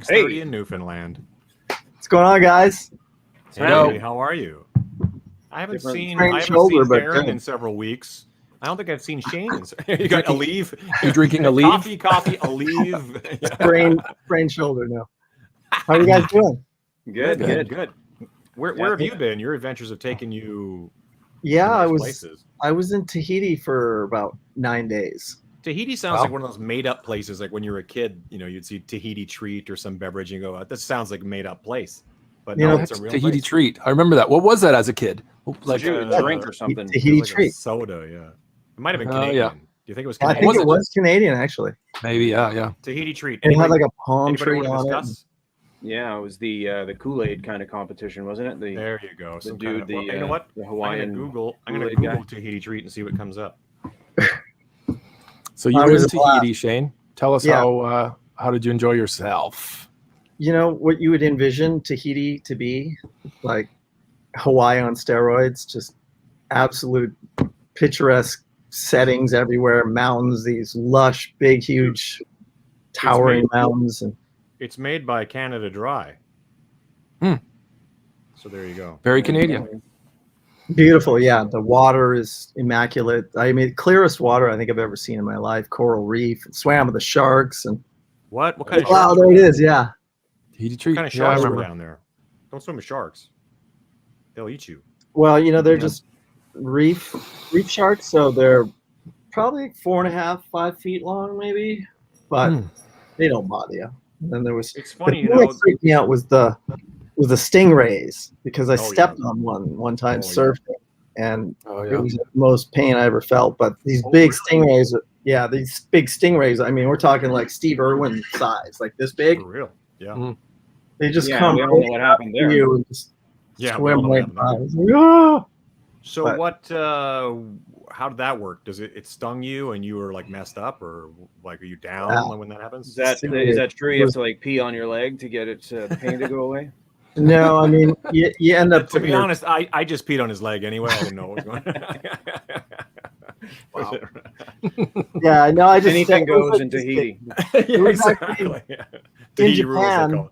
6:30 in Newfoundland. What's going on, guys? Hey, how are you? I haven't seen Darren in several weeks. I don't think I've seen Shane. You got Aleve? You drinking Aleve? Coffee, Aleve. Sprained shoulder now. How are you guys doing? Good. Where have you been? Your adventures have taken you. Yeah, places. I was in Tahiti for about 9 days. Tahiti sounds like one of those made-up places. Like when you were a kid, you'd see Tahiti treat or some beverage, and you go, "This sounds like a made-up place." But no, it's a real Tahiti place. treat. I remember that. What was that as a kid? Like a drink or something. Tahiti like treat. Soda, yeah. It might have been Canadian. Yeah. Do you think it was I Canadian? think it was Canadian, actually. Maybe, yeah. Tahiti treat. It had like a palm tree want to on discuss? Yeah, it was the Kool-Aid kind of competition, wasn't it? There you go. The dude, you know what? The Hawaiian. I'm gonna Google Tahiti treat and see what comes up. So you were in Tahiti, Shane. Tell us how did you enjoy yourself? You know what you would envision Tahiti to be? Like Hawaii on steroids, just absolute picturesque settings everywhere, mountains, these lush, big, huge, towering mountains. And it's made by Canada Dry. So there you go. Very Canadian. Beautiful, yeah. The water is immaculate. I mean, clearest water I think I've ever seen in my life. Coral reef. Swam with the sharks and. What kind of? Wow, there it is. Yeah. Tahiti treat. What kind of sharks were down there? Don't swim with sharks. They'll eat you. Well, they're just reef sharks, so they're probably 4.5, 5 feet long, maybe, but they don't bother you. And then there was. It's funny, the thing that freaked me out was the stingrays, because I stepped on one time surfing, and it was the most pain I ever felt. But these big stingrays, these big stingrays. I mean, we're talking like Steve Irwin size, like this big. For real, yeah. They just Yeah, come. we don't know what happened there. You and just swim right by. So how did that work? Does it stung you and you were like messed up, or like are you down when that happens? Is that true? You have to like pee on your leg to get it pain to go away? No, I mean you end up. To be honest, I just peed on his leg anyway. I didn't know what was going on. Yeah, no, I just anything goes in Tahiti. Exactly. In Japan,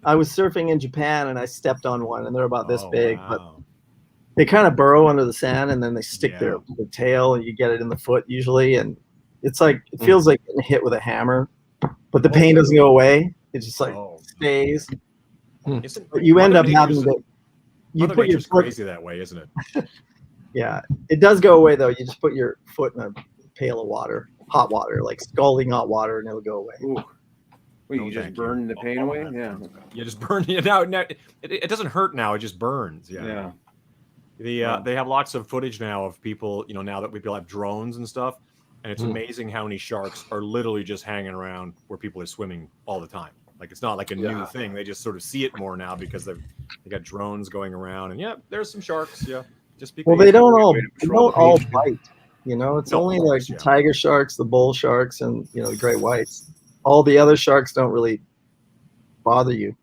I was surfing in Japan and I stepped on one, and they're about this big, but they kind of burrow under the sand and then they stick their tail, and you get it in the foot usually, and it's like it feels like getting hit with a hammer, but the pain doesn't go away. It just like stays. But you end up having to. You put your foot crazy that way, isn't it? Yeah, it does go away though. You just put your foot in a pail of water, hot water, like scalding hot water, and it'll go away. Ooh. Wait, you just burn the pain away? Yeah. You just burn it out. Now it doesn't hurt now. It just burns. Yeah. They have lots of footage now of people. Now that people have drones and stuff, and it's amazing how many sharks are literally just hanging around where people are swimming all the time. Like it's not like a new thing. They just sort of see it more now because they got drones going around, and there's some sharks. Yeah, just because. Well, they don't all bite. It's only like the tiger sharks, the bull sharks, and the great whites. All the other sharks don't really bother you.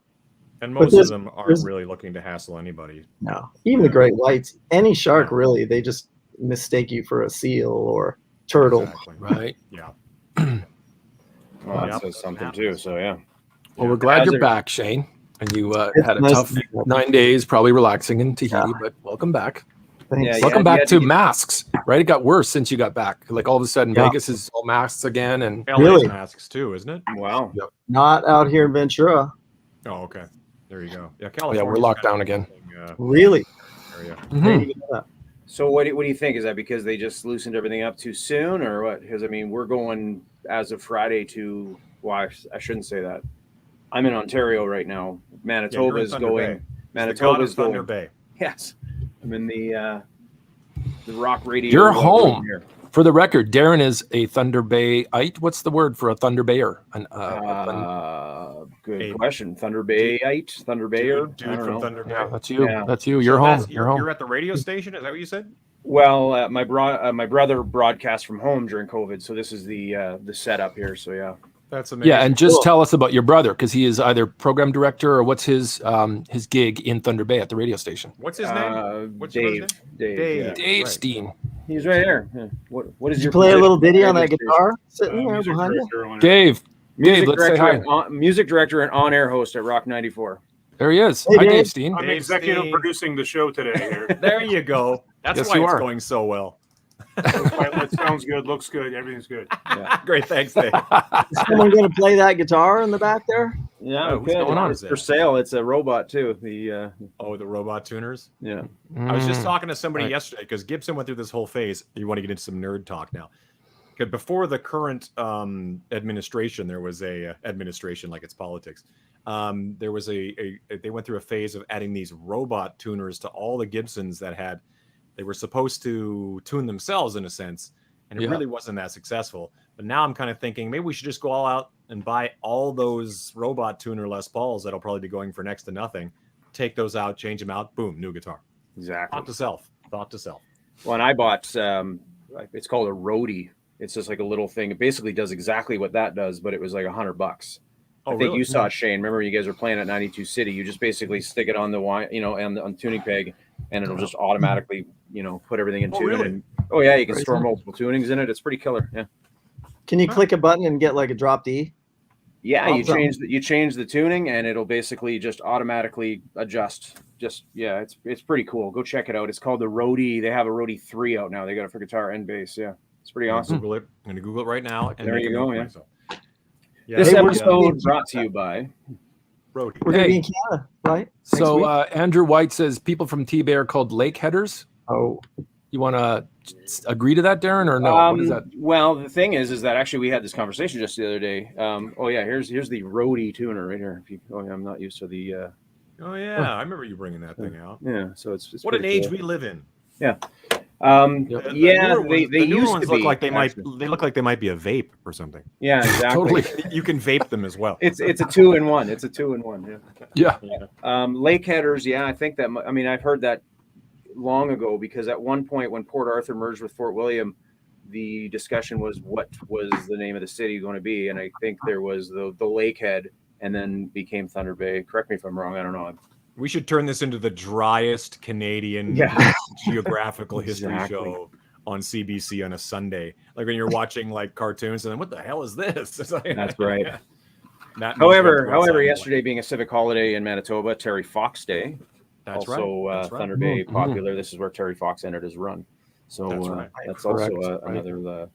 And most of them aren't really looking to hassle anybody. No, even the great whites, any shark really, they just mistake you for a seal or turtle. Exactly. Right. Yeah. Well, that says something too. So yeah. Well, we're glad you're back, Shane. And you had a tough 9 days, probably relaxing in Tahiti, but welcome back. Thanks. Welcome back to masks, right? It got worse since you got back. Like all of a sudden, Vegas is all masks again, and LA's masks too, isn't it? Wow. Yep. Not out here in Ventura. Oh, okay. There you go. Yeah, California. We're locked down again. Really? So what do you think? Is that because they just loosened everything up too soon, or what? Because I mean, we're going as of Friday to. Well, I shouldn't say that. I'm in Ontario right now. Manitoba's going. Manitoba's going. Thunder Bay. Yes, I'm in the rock radio. You're home. Here. For the record, Darren is a Thunder Bay-ite. What's the word for a Thunder Bayer? Good question. Thunder Bay-ite, Thunder Bayer. Dude from Thunder Bay. Yeah, that's you. Yeah. That's you. You're home. You're home. You're at the radio station. Is that what you said? Well, my brother broadcast from home during COVID, so this is the setup here. So yeah. That's amazing. Yeah, and just tell us about your brother, because he is either program director or what's his gig in Thunder Bay at the radio station. What's his name? What's Dave. Dave Steen. He's right here. Yeah. What is your play position? A little ditty on that guitar sitting there behind you? Dave, Music director and on-air host at Rock 94. There he is. Hey, Hi, Dave. Dave Steen. I'm executive producing the show today here. There you go. That's Yes, why you it's are. going so well. It sounds good, looks good, everything's good. Yeah. Great, thanks, Dave. Is someone going to play that guitar in the back there? Yeah, Oh, what's going on? It's for sale. It's a robot too. The the robot tuners. yeah. I was just talking to somebody Right. yesterday because Gibson went through this whole phase. You want to get into some nerd talk now. Because before the current administration, there was a administration like it's politics. There was they went through a phase of adding these robot tuners to all the Gibsons that they were supposed to tune themselves in a sense, and it really wasn't that successful. But now I'm kind of thinking maybe we should just go all out and buy all those robot tuner Les Pauls that'll probably be going for next to nothing. Take those out, change them out, boom, new guitar. Exactly. Thought to self. Well, and I bought it's called a Roadie. It's just like a little thing. It basically does exactly what that does, but it was like $100. Oh, I think you saw it, Shane. Remember, you guys were playing at 92 City. You just basically stick it on the on the tuning peg, and it'll just automatically, put everything in tune. Really? And, yeah, you can store multiple tunings in it. It's pretty killer. Yeah. Can you click a button and get like a drop D? Yeah, you change the tuning, and it'll basically just automatically adjust. It's pretty cool. Go check it out. It's called the Roadie. They have a Roadie 3 out now. They got it for guitar and bass. Yeah, it's pretty awesome. I'm going to Google it right now. And There you go. Yeah. Yeah. This Hey, episode brought to you by Roadie. We're going to be in Canada, right? Next So week? Andrew White says people from T-Bay are called lake headers. Oh, You want to agree to that, Darren, or no? What is that? Well, the thing is that actually we had this conversation just the other day. Here's the Roadie tuner right here. I'm not used to the. Oh yeah, I remember you bringing that thing out. Yeah, so it's What an pretty age cool. we live in. Yeah. The newer used ones to look be, like they actually. look like they might be a vape or something. Yeah, exactly. Totally. You can vape them as well. It's a 2-in-1. It's a 2-in-1. Yeah. Yeah. Lake headers. Yeah, I think that. I mean, I've heard that long ago because at one point when Port Arthur merged with Fort William, the discussion was what was the name of the city going to be, and I think there was the Lakehead, and then became Thunder Bay. Correct me if I'm wrong. I don't know. We should turn this into the driest Canadian geographical history show on CBC on a Sunday. Like when you're watching like cartoons and then what the hell is this? It's like, That's right. However, yesterday being a civic holiday in Manitoba, Terry Fox Day. That's also, right. That's right. Thunder Bay popular. This is where Terry Fox ended his run. So that's also another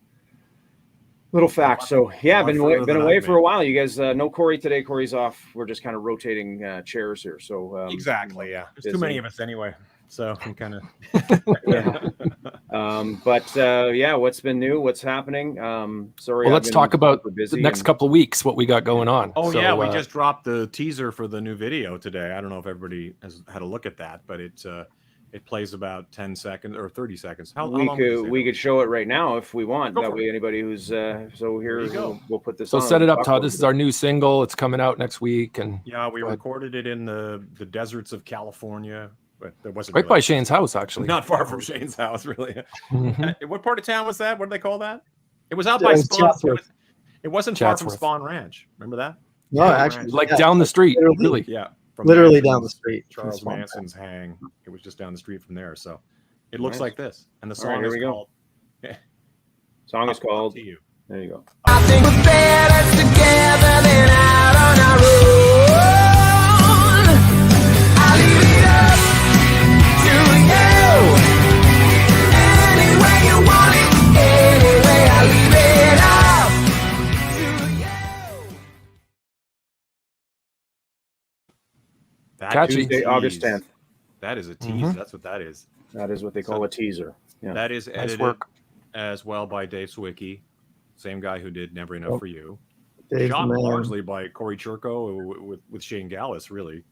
little fact. So yeah, been away for a while. You guys know Corey today. Corey's off. We're just kind of rotating chairs here. So exactly, yeah. There's too many of us anyway. So I'm kind of what's been new? What's happening? Sorry. Well, let's talk about the next couple of weeks. What we got going on. Oh yeah, we just dropped the teaser for the new video today. I don't know if everybody has had a look at that, but it plays about 10 seconds or 30 seconds. How long we could show it right now if we want. That way, anybody who's so here, we'll put this. So on set it up, Todd. This is our new single. It's coming out next week, and we recorded it in the deserts of California. But there wasn't right by Shane's house, actually. Not far from Shane's house, really. What part of town was that? What did they call that? It was out It by was Spawn. It wasn't far from Chatsworth. Spawn Ranch. Remember that? no, actually, like down the street, really. Yeah. Literally down the street. Charles Manson's hang. It was just down the street from there. So it looks Nice. like this. And the All right, song here is we go. called Song is called. To You. There you go. I think we're better together than out on our own. I leave it up to you. Any way you want it, anyway, I leave it up to you. That Catchy. is a Tuesday, August tease. 10th. That is a tease. That's what that is. That is what they call a teaser. Yeah. That is Nice edited work. as well by Dave Swicky, same guy who did Never Enough for You. Dave's Shot the man. largely by Corey Churko with Shane Gallus, really.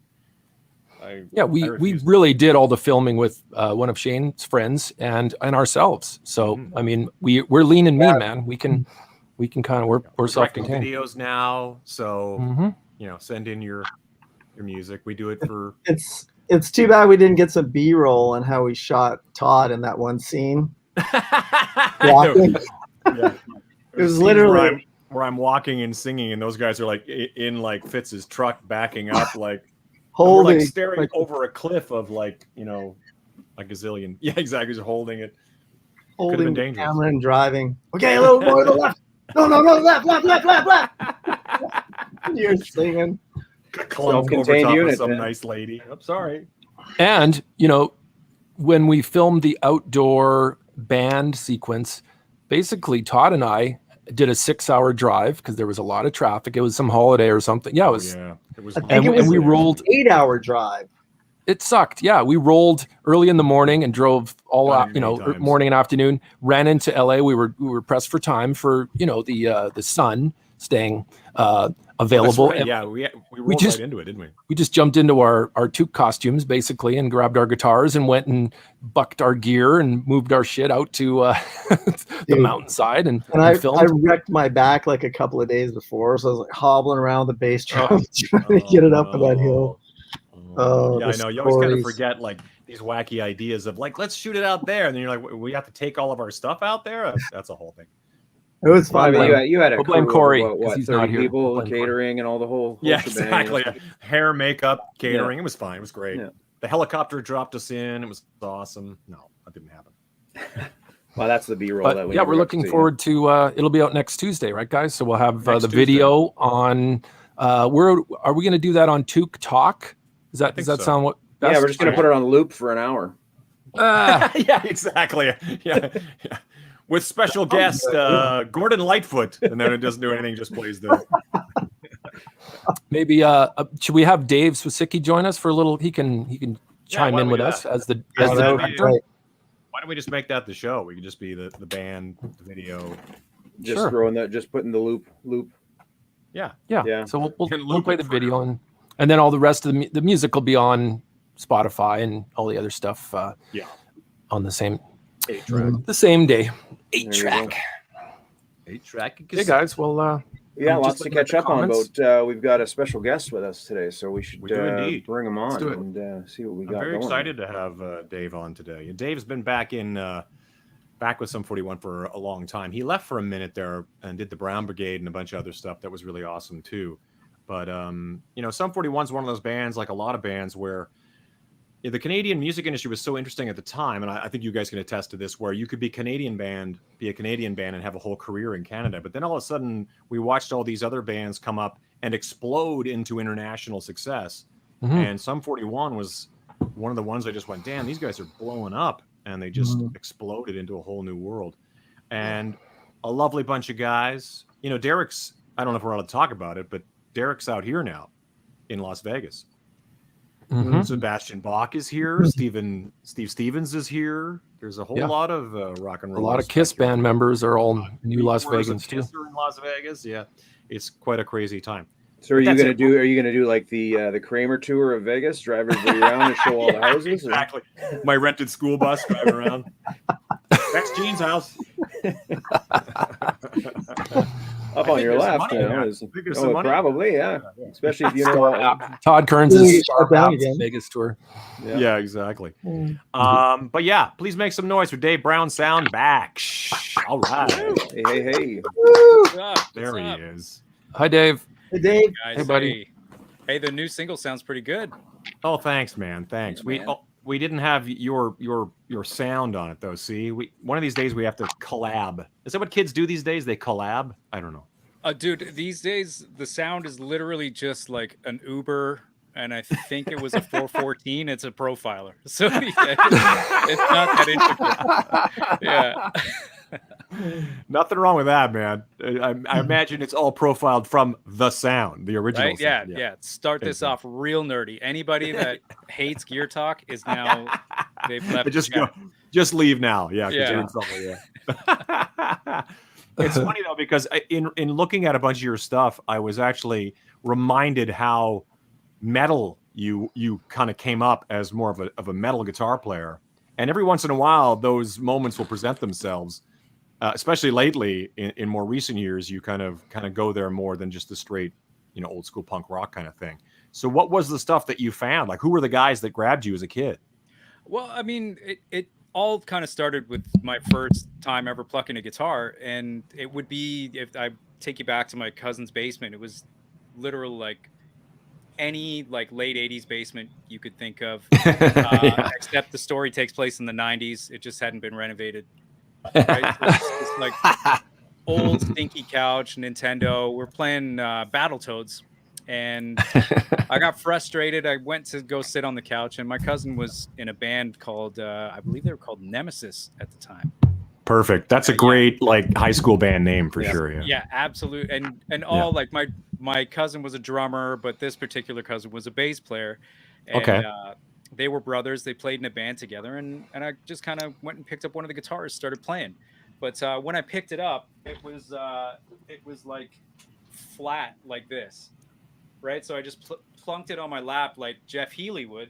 We really did all the filming with one of Shane's friends and ourselves. So I mean, we're lean and mean, man. We can kind of we're directing self-contained. videos now, so send in your music. We do it for It's too bad we didn't get some B-roll on how we shot Todd in that one scene. Walking. Yeah. It was literally where I'm walking and singing, and those guys are like in like Fitz's truck, backing up, like holding, like staring over a cliff of like a gazillion. Yeah, exactly. Just holding it. holding been the dangerous. camera and driving. Okay, a little more to the left. No, left. You're singing. Self-contained unit, some man. nice lady. I'm sorry. And, when we filmed the outdoor band sequence, basically Todd and I did a 6-hour drive because there was a lot of traffic. It was some holiday or something. Yeah, it was. It was. And we rolled 8-hour drive. It sucked. Yeah, we rolled early in the morning and drove all out, morning and afternoon. Ran into LA. We were pressed for time for the sun staying available. Right. Yeah, we rolled right into it, didn't we? We just jumped into our Toque costumes basically and grabbed our guitars and went and bucked our gear and moved our shit out to the mountainside and I filmed. I wrecked my back like a couple of days before, so I was like hobbling around the bass drum trying to get it up that hill. Yeah, I know. You always kind of forget like these wacky ideas of like, let's shoot it out there, and then you're like, we have to take all of our stuff out there. That's a whole thing. It was fun. You had a blame crew Corey, of, what, he's 30 not here. people, catering and all the whole Yeah, shebang. exactly. Hair, makeup, catering. It was fine. It was great. Yeah. The helicopter dropped us in. It was awesome. No, that didn't happen. Well, that's the B-roll that we we're looking forward to it'll be out next Tuesday, right, guys? So we'll have the Tuesday. video on are we going to do that on Toque Talk? Does that sound what best? Yeah, we're just going to put it on loop for an hour. Yeah, exactly. Yeah. With special guest Gordon Lightfoot, and then it doesn't do anything, just plays the. Maybe should we have Dave Swasicki join us for a little? He can chime in with us as the director. Right. Why don't we just make that the show? We could just be the band, the video. Just throwing that, just putting the loop. Yeah. So we'll play the video and then all the rest of the music will be on Spotify and all the other stuff. On the same 8-track. The same day. 8-track. 8-track. Hey guys, well lots to catch up on. But we've got a special guest with us today, so we should bring him on and see what we got. I'm very going. excited to have Dave on today. And Dave's been back with Sum 41 for a long time. He left for a minute there and did the Brown Brigade and a bunch of other stuff that was really awesome too. But Sum 41 is one of those bands, like a lot of bands, where the Canadian music industry was so interesting at the time, and I think you guys can attest to this, where you could be a Canadian band and have a whole career in Canada. But then all of a sudden, we watched all these other bands come up and explode into international success. Mm-hmm. And Sum 41 was one of the ones I just went, damn, these guys are blowing up, and they just exploded into a whole new world. And a lovely bunch of guys. Derek's, I don't know if we're allowed to talk about it, but Derek's out here now in Las Vegas. Mm-hmm. Sebastian Bach is here. Steve Stevens is here. There's a whole lot of rock and roll. A lot of Kiss band members are all new Las Vegas too. In Las Vegas, yeah, it's quite a crazy time. So are you gonna do like the Kramer tour of Vegas, drive everybody around and show all the houses? Exactly. My rented school bus driving around. That's Gene's house. Up on your left, probably, yeah. Especially if you know Todd Kearns' Vegas tour. Yeah, exactly. But yeah, please make some noise for Dave Brown Sound Baksh. All right. Hey. There he is. Hi, Dave. Hey, Dave. Guys, hey, buddy. Hey, the new single sounds pretty good. Oh, thanks, man. Thanks. We didn't have your sound on it though. See, one of these days we have to collab. Is that what kids do these days? They collab? I don't know. Dude, these days the sound is literally just like an Uber, and I think it was a 414. It's a profiler, so yeah, it's not that intricate. Yeah. Nothing wrong with that, man. I imagine it's all profiled from the sound, the original. Right? Sound. Yeah. Start this off real nerdy. Anybody that hates Gear Talk is now they've left. Just leave now. Yeah. Yeah. It's funny though, because in looking at a bunch of your stuff, I was actually reminded how metal you kind of came up as more of a metal guitar player, and every once in a while those moments will present themselves. Especially lately, in more recent years, you kind of go there more than just the straight, old school punk rock kind of thing. So, what was the stuff that you found? Like, who were the guys that grabbed you as a kid? Well, I mean, it all kind of started with my first time ever plucking a guitar, and it would be, if I take you back to my cousin's basement, it was literal like any like late 80s basement you could think of, except the story takes place in the 90s. It just hadn't been renovated. Right? So it's like old stinky couch, Nintendo. We're playing Battletoads, and I got frustrated. I went to go sit on the couch, and my cousin was in a band called I believe they were called Nemesis at the time. Perfect. That's a great like high school band name for sure. Yeah. Yeah, absolutely. And all like my cousin was a drummer, but this particular cousin was a bass player. And, they were brothers. They played in a band together, and I just kind of went and picked up one of the guitars, started playing. But when I picked it up, it was like flat like this, right? So I just plunked it on my lap like Jeff Healey would.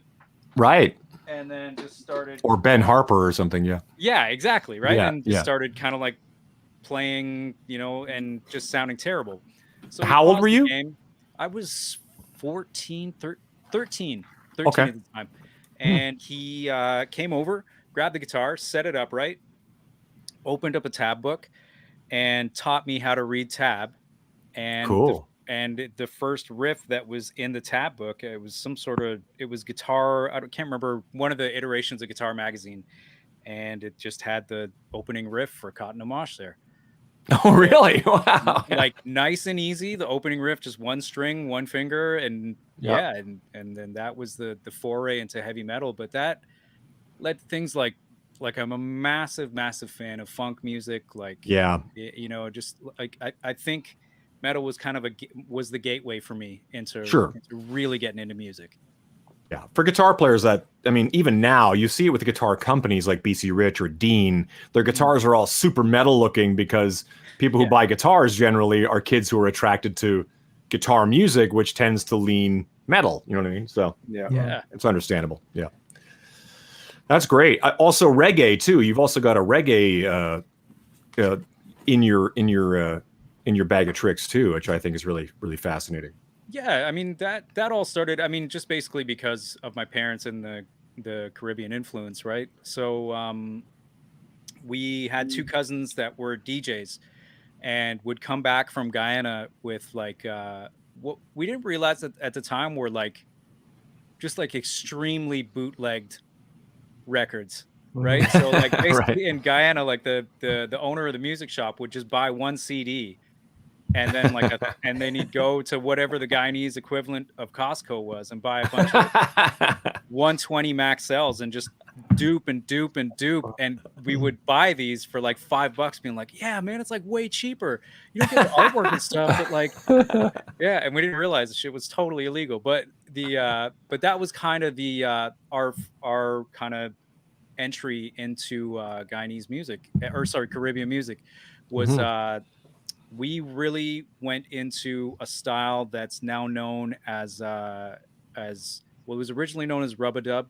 Right. And then just started. Or Ben Harper or something. Yeah. Yeah, exactly. Right. Yeah, and just started kind of like playing, and just sounding terrible. So how old were you? I was 13 at the time. And he came over, grabbed the guitar, set it up right, opened up a tab book, and taught me how to read tab. And cool. The first riff that was in the tab book, it was guitar. I can't remember, one of the iterations of Guitar Magazine, and it just had the opening riff for Cotton Amash there. Oh, really? Wow. Like nice and easy. The opening riff, just one string, one finger, and and then that was the foray into heavy metal. But that led to things like I'm a massive fan of funk music. Like, just like I think metal was kind of was the gateway for me into really getting into music. Yeah, for guitar players, even now you see it with the guitar companies like BC Rich or Dean. Their guitars are all super metal looking because people who buy guitars generally are kids who are attracted to guitar music, which tends to lean metal. You know what I mean? So yeah, it's understandable. Yeah, that's great. Also reggae too. You've also got a reggae in your bag of tricks too, which I think is really, really fascinating. Yeah, I mean that all started. I mean, just basically because of my parents and the Caribbean influence, right? So we had two cousins that were DJs, and would come back from Guyana with like what we didn't realize at the time were like just like extremely bootlegged records, right? So like basically in Guyana, like the owner of the music shop would just buy one CD. And then and then he'd go to whatever the Guyanese equivalent of Costco was and buy a bunch of 120 Max Cells and just dupe. And we would buy these for like $5, being like, yeah, man, it's like way cheaper. You don't get the artwork and stuff, but like, yeah. And we didn't realize the shit was totally illegal. But but that was kind of our kind of entry into Guyanese music, Caribbean music was, we really went into a style that's now known as it was originally known as rub-a-dub,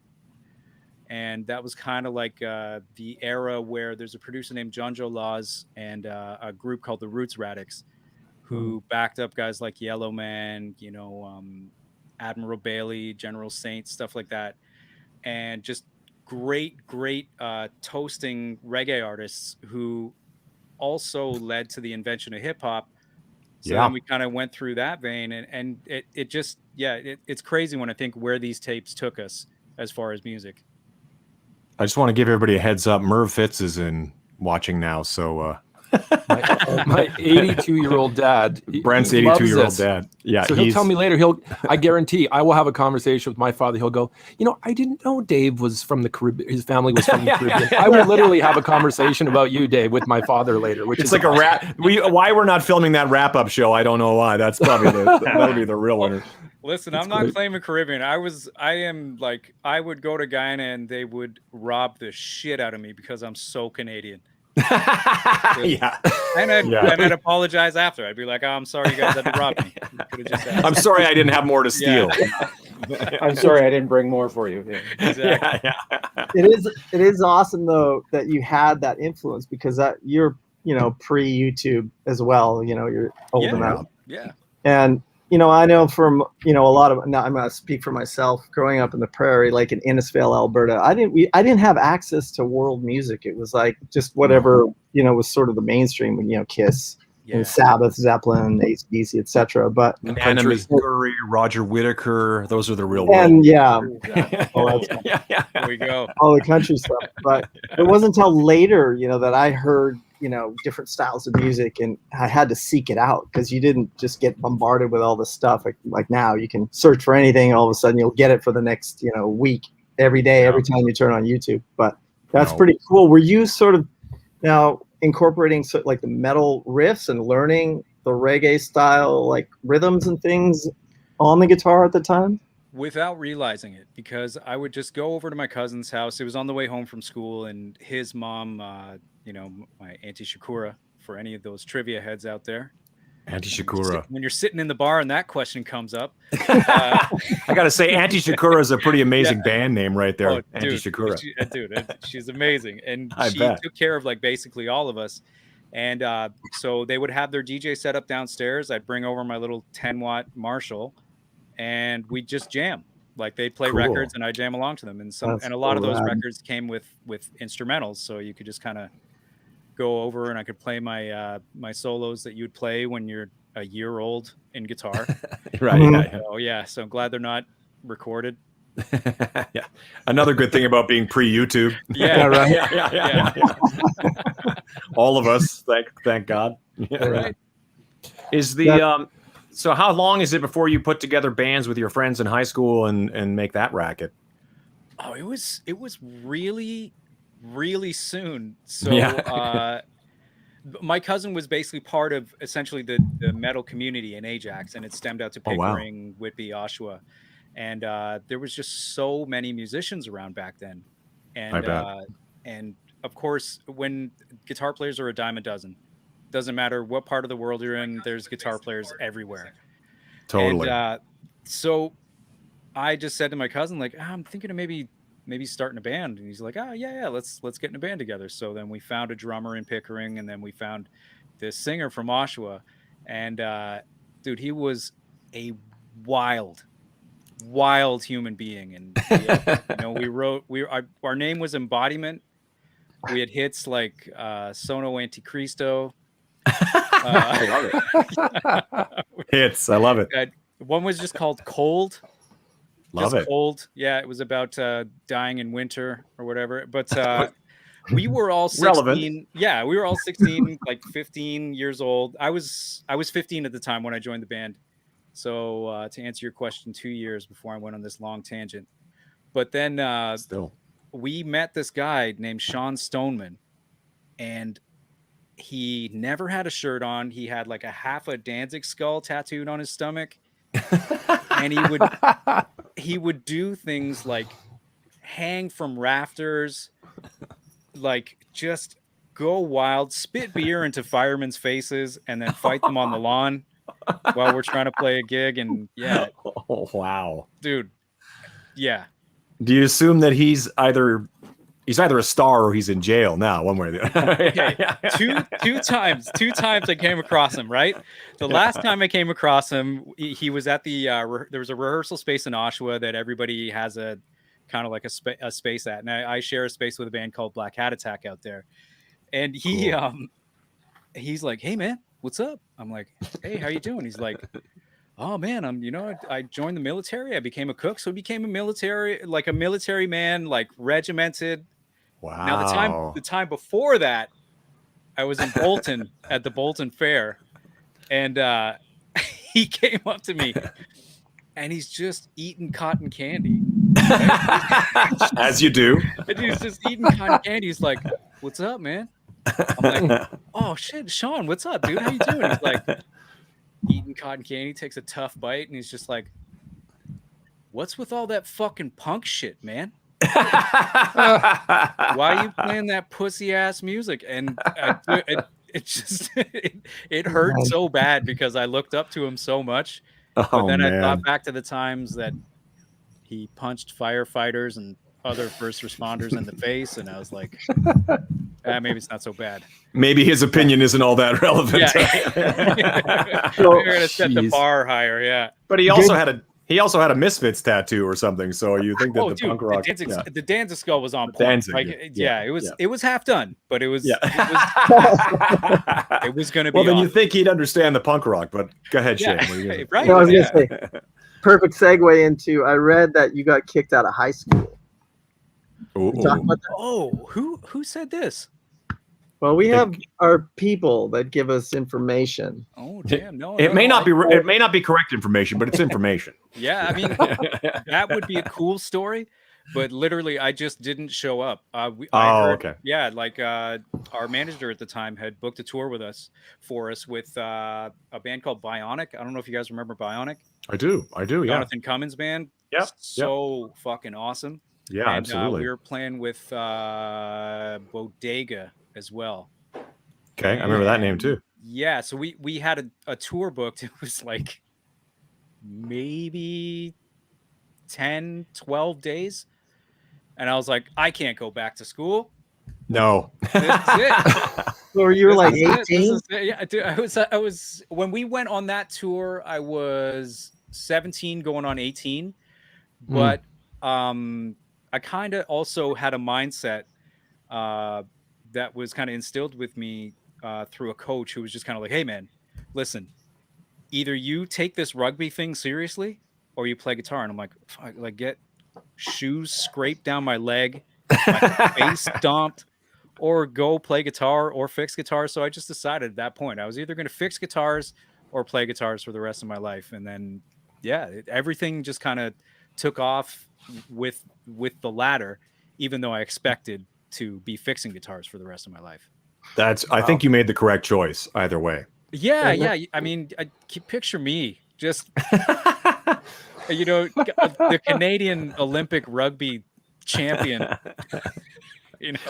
and that was kind of like the era where there's a producer named John Joe Laws and a group called the Roots Radics, who backed up guys like Yellow Man, Admiral Bailey, General Saint, stuff like that, and just great toasting reggae artists who also led to the invention of hip hop. So then we kind of went through that vein, and it just, it's crazy when I think where these tapes took us as far as music. I just want to give everybody a heads up. Merv Fitz is watching now. So my 82-year-old dad, Brent's 82-year-old dad. Yeah. So he'll tell me later, I guarantee I will have a conversation with my father. He'll go, I didn't know Dave was from the Caribbean. His family was from the Caribbean. I will literally have a conversation about you, Dave, with my father later, which is like awesome. A wrap. Why we're not filming that wrap-up show, I don't know why. That's probably that'll be the real winner. Listen, I'm not claiming Caribbean. I would go to Guyana and they would rob the shit out of me because I'm so Canadian. Yeah. And I'd apologize after. I'd be like, I'm sorry you guys had to rob me. I'm sorry I didn't have more to steal. I'm sorry I didn't bring more for you. Yeah. Exactly. It is awesome though that you had that influence, because that you're pre-YouTube as well. You're old enough. Yeah. And I know from a lot of, now I'm gonna speak for myself. Growing up in the prairie, like in Innisfail, Alberta, I didn't have access to world music. It was like just whatever was sort of the mainstream. Kiss, and Sabbath, Zeppelin, AC/DC, etc. But Anna Missouri, Roger Whittaker, those are the real and There we go. all the country stuff. But it wasn't until later, that I heard, different styles of music, and I had to seek it out because you didn't just get bombarded with all this stuff. Like now, you can search for anything, and all of a sudden you'll get it for the next, week, every day, every time you turn on YouTube. But that's pretty cool. Were you sort of now incorporating like the metal riffs and learning the reggae style, like rhythms and things on the guitar at the time? Without realizing it, because I would just go over to my cousin's house. It was on the way home from school, and his mom, my Auntie Shakura, for any of those trivia heads out there. Auntie Shakura. When you're sitting in the bar and that question comes up. I got to say, Auntie Shakura is a pretty amazing band name right there. Oh, Auntie Shakura. She's amazing. And she took care of like basically all of us. And so they would have their DJ set up downstairs. I'd bring over my little 10-watt Marshall, and we'd just jam. Like they'd play records and I jam along to them. And a lot of those records came with instrumentals. So you could just kind of go over and I could play my my solos that you'd play when you're a year old in guitar. Right. So I'm glad they're not recorded. Yeah. Another good thing about being pre-YouTube. Yeah. All of us, thank God. Yeah. Right. Is the so how long is it before you put together bands with your friends in high school and make that racket? Oh, it was really soon. So my cousin was basically part of essentially the metal community in Ajax, and it stemmed out to Pickering, Whitby, Oshawa. And there was just so many musicians around back then. And of course, when guitar players are a dime a dozen, doesn't matter what part of the world you're in, there's guitar players everywhere. Totally. And so I just said to my cousin, like, I'm thinking of maybe starting a band. And he's like, oh yeah, let's get in a band together. So then we found a drummer in Pickering, and then we found this singer from Oshawa. And dude, he was a wild human being. And we wrote our name was Embodiment. We had hits like Sono Anticristo. I love it. Hits, I love it. One was just called Cold. Love it. Cold. Yeah, it was about dying in winter or whatever. But we were all 16. Relevant. Yeah, we were all 16, like 15 years old. I was 15 at the time when I joined the band. So to answer your question, 2 years before I went on this long tangent. But then we met this guy named Sean Stoneman, and he never had a shirt on. He had like a half a Danzig skull tattooed on his stomach. And he would do things like hang from rafters, like just go wild, spit beer into firemen's faces, and then fight them on the lawn while we're trying to play a gig. And oh wow, dude, yeah. Do you assume that he's either a star or he's in jail now, one way or the other? Okay. Two times I came across him, right? The last time I came across him, he was at the there was a rehearsal space in Oshawa that everybody has a kind of like a space at, and I share a space with a band called Black Hat Attack out there. And he's like, hey man, what's up? I'm like, hey, how you doing? He's like, oh man, I joined the military. I became a cook. So I became a military man, like regimented. Wow. Now the time before that, I was in Bolton at the Bolton Fair, and he came up to me and he's just eating cotton candy. As you do. And he's just eating cotton candy. He's like, what's up, man? I'm like, oh shit, Sean, what's up, dude? How you doing? He's like, eating cotton candy, takes a tough bite, and he's just like, what's with all that fucking punk shit, man? Why are you playing that pussy ass music? And it hurt so bad because I looked up to him so much. But then I thought back to the times that he punched firefighters and other first responders in the face, and I was like, maybe it's not so bad. Maybe his opinion isn't all that relevant. Yeah. We're gonna set the bar higher, yeah. But he also had He also had a Misfits tattoo or something, so you think that punk rock... The Danzig skull was on point. Danzig, it was half done, but it was it was going to be Well, then awesome. you think he'd understand the punk rock, but go ahead, Shane. What are you gonna... Right? No, I was gonna say, perfect segue into, I read that you got kicked out of high school. Ooh. Talk about that? Oh, who said this? Well, we have our people that give us information. Oh, damn! No, It may not be correct information, but it's information. Yeah, I mean, that would be a cool story, but literally, I just didn't show up. Okay. Yeah, like our manager at the time had booked a tour with us with a band called Bionic. I don't know if you guys remember Bionic. I do. Yeah. Jonathan Cummins band. Yep. So fucking awesome. Yeah, and, absolutely. We were playing with Bodega as well. Okay, I remember that name too. Yeah, so we had a tour booked. It was like maybe 10, 12 days. And I was like, I can't go back to school. No. This is it. So you were like 18? Yeah, dude, I was when we went on that tour, I was 17 going on 18. But I kind of also had a mindset that was kind of instilled with me through a coach who was just kind of like, hey, man, listen, either you take this rugby thing seriously or you play guitar. And I'm like, fuck, get shoes scraped down my leg, my face stomped, or go play guitar or fix guitars. So I just decided at that point I was either going to fix guitars or play guitars for the rest of my life. And then, everything just kind of took off with the latter, even though I expected to be fixing guitars for the rest of my life. I think you made the correct choice either way. Yeah. I mean, picture me just, the Canadian Olympic rugby champion.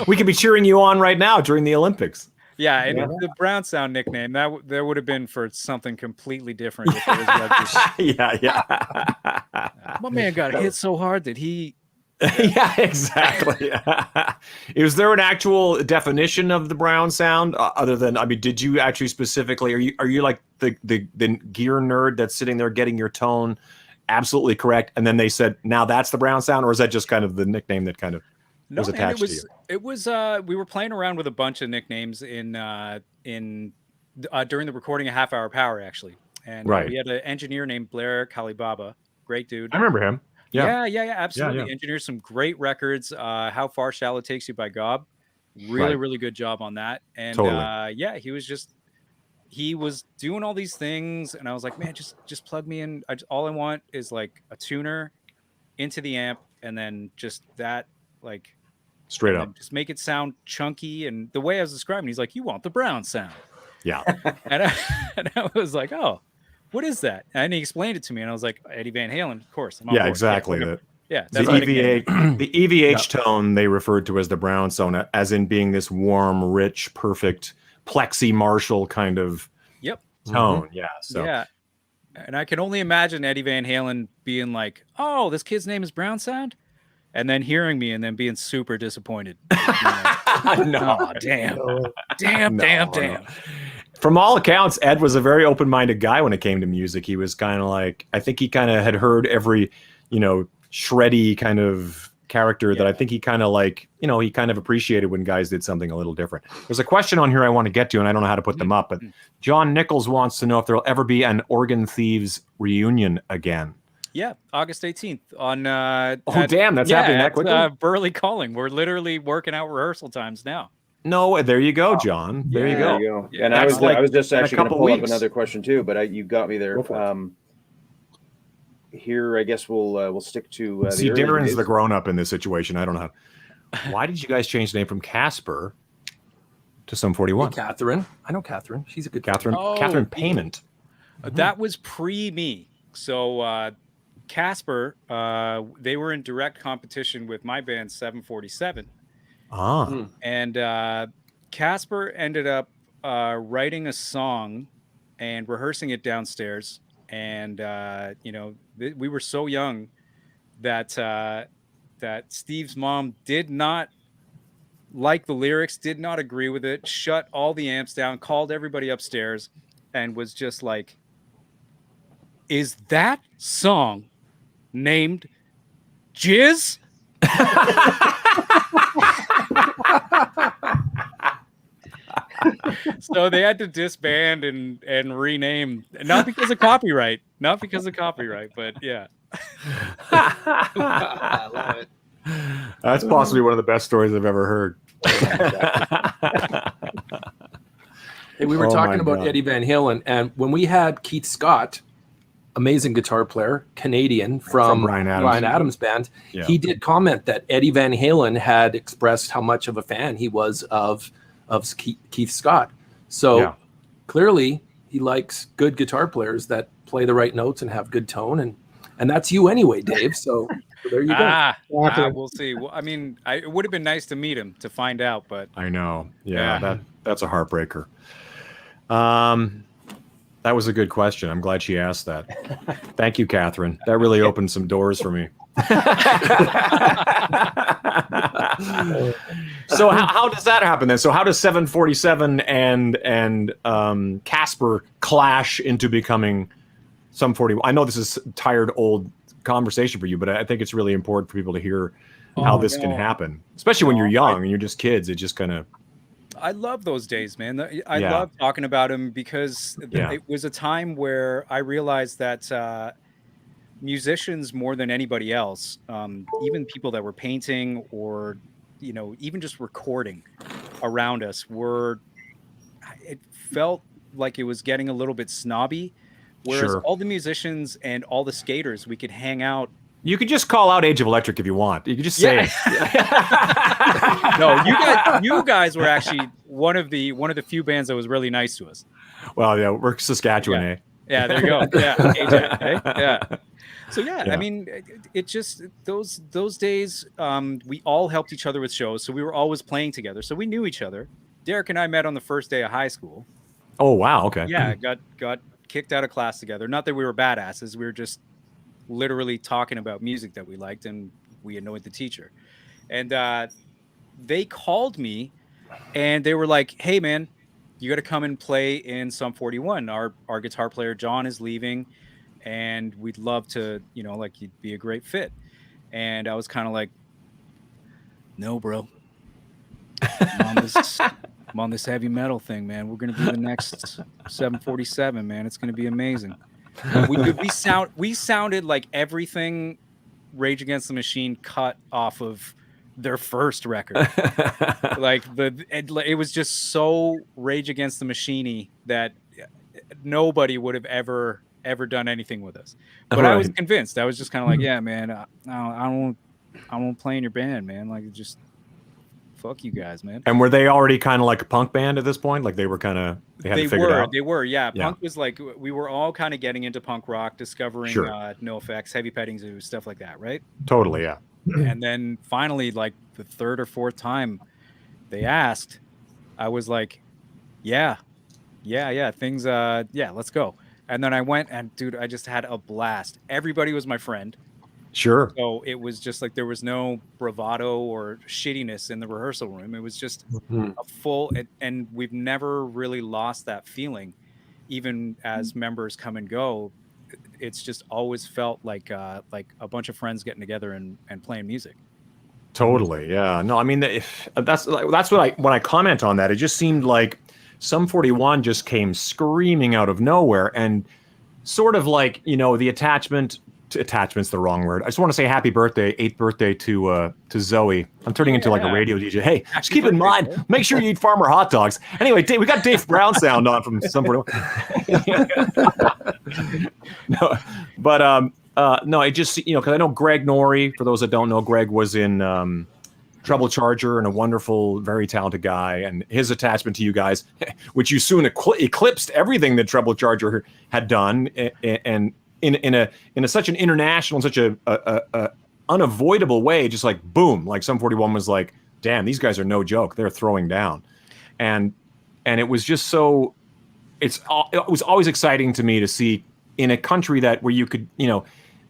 We could be cheering you on right now during the Olympics. Yeah, and the Brown Sound nickname there would have been for something completely different. If it was rugby. Yeah. My man got hit so hard that he. Yeah, exactly. Is there an actual definition of the Brown Sound other than? I mean, did you actually specifically? Are you like the gear nerd that's sitting there getting your tone absolutely correct, and then they said, "Now that's the Brown Sound," or is that just kind of the nickname that kind of was attached to you? It was. We were playing around with a bunch of nicknames during the recording of Half Hour Power, actually, and we had an engineer named Blair Kalibaba, great dude. I remember him. Yeah, absolutely. Yeah. Engineered some great records. How Far Shall It Takes You by Gob. Really good job on that. And totally. he was doing all these things, and I was like, man, just plug me in. All I want is like a tuner into the amp, and then just that, like, straight up, just make it sound chunky. And the way I was describing, he's like, you want the Brown Sound. Yeah. and I was like, oh, what is that? And he explained it to me, and I was like, Eddie Van Halen, of course. Yeah, exactly. That's the EVH tone they referred to as the Brown Sound, as in being this warm, rich, perfect Plexi Marshall kind of tone. Mm-hmm. Yeah. So and I can only imagine Eddie Van Halen being like, oh, this kid's name is Brown Sound, and then hearing me and then being super disappointed. No, damn. From all accounts, Ed was a very open-minded guy when it came to music. He was kind of like, I think he kind of had heard every, shreddy kind of character that I think he kind of like, he kind of appreciated when guys did something a little different. There's a question on here I want to get to, and I don't know how to put them up, but John Nichols wants to know if there'll ever be an Organ Thieves reunion again. Yeah, August 18th on. Damn, that's happening that quickly. Burley Calling. We're literally working out rehearsal times now. No, there you go, John. There you go. Yeah, and I was just actually going to pull up another question too, but you got me there. Here, I guess we'll stick to. See, Darren's the grown-up in this situation. I don't know. Why did you guys change the name from Casper to Sum 41? Hey, Catherine. I know Catherine. She's a good Catherine. Catherine Payment. That was pre-me. So Casper, they were in direct competition with my band 747. And Casper ended up writing a song and rehearsing it downstairs. And we were so young that Steve's mom did not like the lyrics, did not agree with it, shut all the amps down, called everybody upstairs, and was just like, is that song named Jizz. So they had to disband and rename, not because of copyright, but yeah. I love it. That's possibly one of the best stories I've ever heard. Hey, we were Oh talking my about God. Eddie Van Halen, and when we had Keith Scott, amazing guitar player, Canadian from Bryan Adams. Adams band, Yeah. he did comment that Eddie Van Halen had expressed how much of a fan he was of Keith Scott. So Yeah. clearly he likes good guitar players that play the right notes and have good tone, and that's you anyway, Dave. So there you go. We'll see. Well, I mean, it would have been nice to meet him to find out, but I know. Yeah. Yeah, that's a heartbreaker. That was a good question. I'm glad she asked that. Thank you, Catherine. That really opened some doors for me. So how does that happen then? So how does 747 and Casper clash into becoming Sum 41? I know this is tired old conversation for you, but I think it's really important for people to hear how this can happen, especially when you're young and you're just kids. It just kind of. I love those days, man. I Yeah. love talking about him because Yeah. it was a time where I realized that musicians, more than anybody else, even people that were painting or, even just recording around us, it felt like it was getting a little bit snobby. Whereas Sure. all the musicians and all the skaters, we could hang out. You could just call out Age of Electric if you want. You could just say it. No, you guys were actually one of the few bands that was really nice to us. Well, yeah, we're Saskatchewan, eh? Yeah, there you go. Yeah, AJ, eh? Yeah. So yeah, Yeah. I mean, it just those days, we all helped each other with shows, so we were always playing together, so we knew each other. Derek and I met on the first day of high school. Oh, wow. Okay. Yeah, got kicked out of class together. Not that we were badasses, we were just literally talking about music that we liked, and we annoyed the teacher. And they called me, and they were like, "Hey, man, you got to come and play in Sum 41. Our guitar player John is leaving, and we'd love to, you'd be a great fit." And I was kind of like, "No, bro. I'm on this heavy metal thing, man. We're gonna be the next 747, man. It's gonna be amazing." We sounded like everything Rage Against the Machine cut off of their first record. Like it was just so Rage Against the Machine-y that nobody would have ever done anything with us. But I was convinced. I was just kind of like, "Yeah, man, I won't play in your band, man. Like, just fuck you guys, man." And were they already kind of like a punk band at this point? Like they were kind of they had to figure it out. They were, yeah. Yeah. Punk was like, we were all kind of getting into punk rock, discovering Sure. NoFX, Heavy Petting Zoo, stuff like that, right? Totally, yeah. And then finally, like the third or fourth time they asked, I was like, yeah, things, let's go. And then I went, and dude, I just had a blast. Everybody was my friend. Sure. So it was just like there was no bravado or shittiness in the rehearsal room. It was just a full, and we've never really lost that feeling, even as members come and go. It's just always felt like a bunch of friends getting together and playing music. Totally, yeah. No, I mean that's what when I comment on that, it just seemed like Sum 41 just came screaming out of nowhere, and sort of like the attachment's the wrong word. I just want to say happy birthday, 8th birthday to Zoe. I'm turning into like a radio DJ. Hey, just keep in mind, make sure you eat farmer hot dogs. Anyway, we got Dave Brown sound on from Sum 41. No, but no, it just because I know Greg Norrie. For those that don't know, Greg was in Trouble Charger and a wonderful, very talented guy. And his attachment to you guys, which you soon eclipsed everything that Trouble Charger had done, and in such an international, such a unavoidable way, just like boom, like Sum 41 was like, damn, these guys are no joke. They're throwing down, and it was just so. It was always exciting to me to see in a country where you could,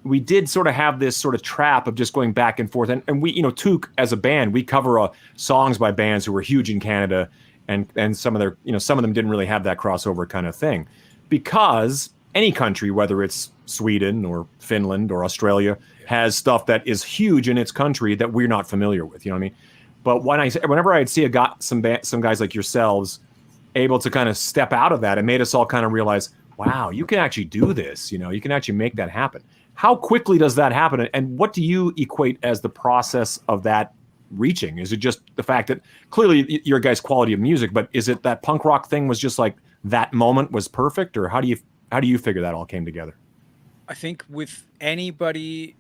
we did sort of have this sort of trap of just going back and forth, and we, Toque as a band, we cover songs by bands who were huge in Canada, and some of them didn't really have that crossover kind of thing, because any country, whether it's Sweden or Finland or Australia, has stuff that is huge in its country that we're not familiar with. You know what I mean? But whenever I'd see some guys like yourselves able to kind of step out of that, it made us all kind of realize, wow, you can actually do this. You know, you can actually make that happen. How quickly does that happen? And what do you equate as the process of that reaching? Is it just the fact that clearly your guys' quality of music, but is it that punk rock thing was just like that moment was perfect, or how do you figure that all came together? I think with anybody,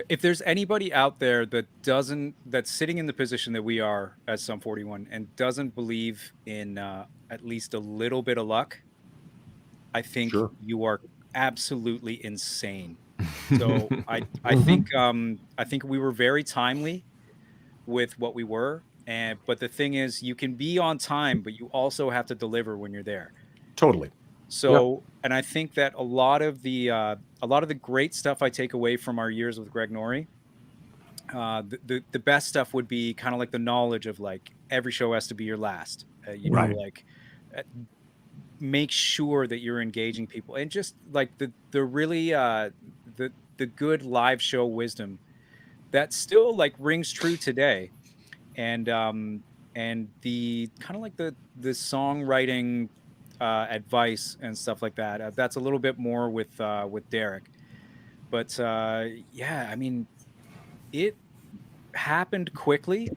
if there's anybody out there that's sitting in the position that we are as Sum 41 and doesn't believe in at least a little bit of luck, I think you are absolutely insane. So I think we were very timely with what we were, but the thing is, you can be on time, but you also have to deliver when you're there. Totally. So, and I think that a lot of the great stuff I take away from our years with Greg Norrie, the best stuff would be kind of like the knowledge of like every show has to be your last. You know, like make sure that you're engaging people, and just like the really the good live show wisdom that still like rings true today, and the kind of like the songwriting advice and stuff like that. That's a little bit more with Derek, but yeah, I mean, it happened quickly,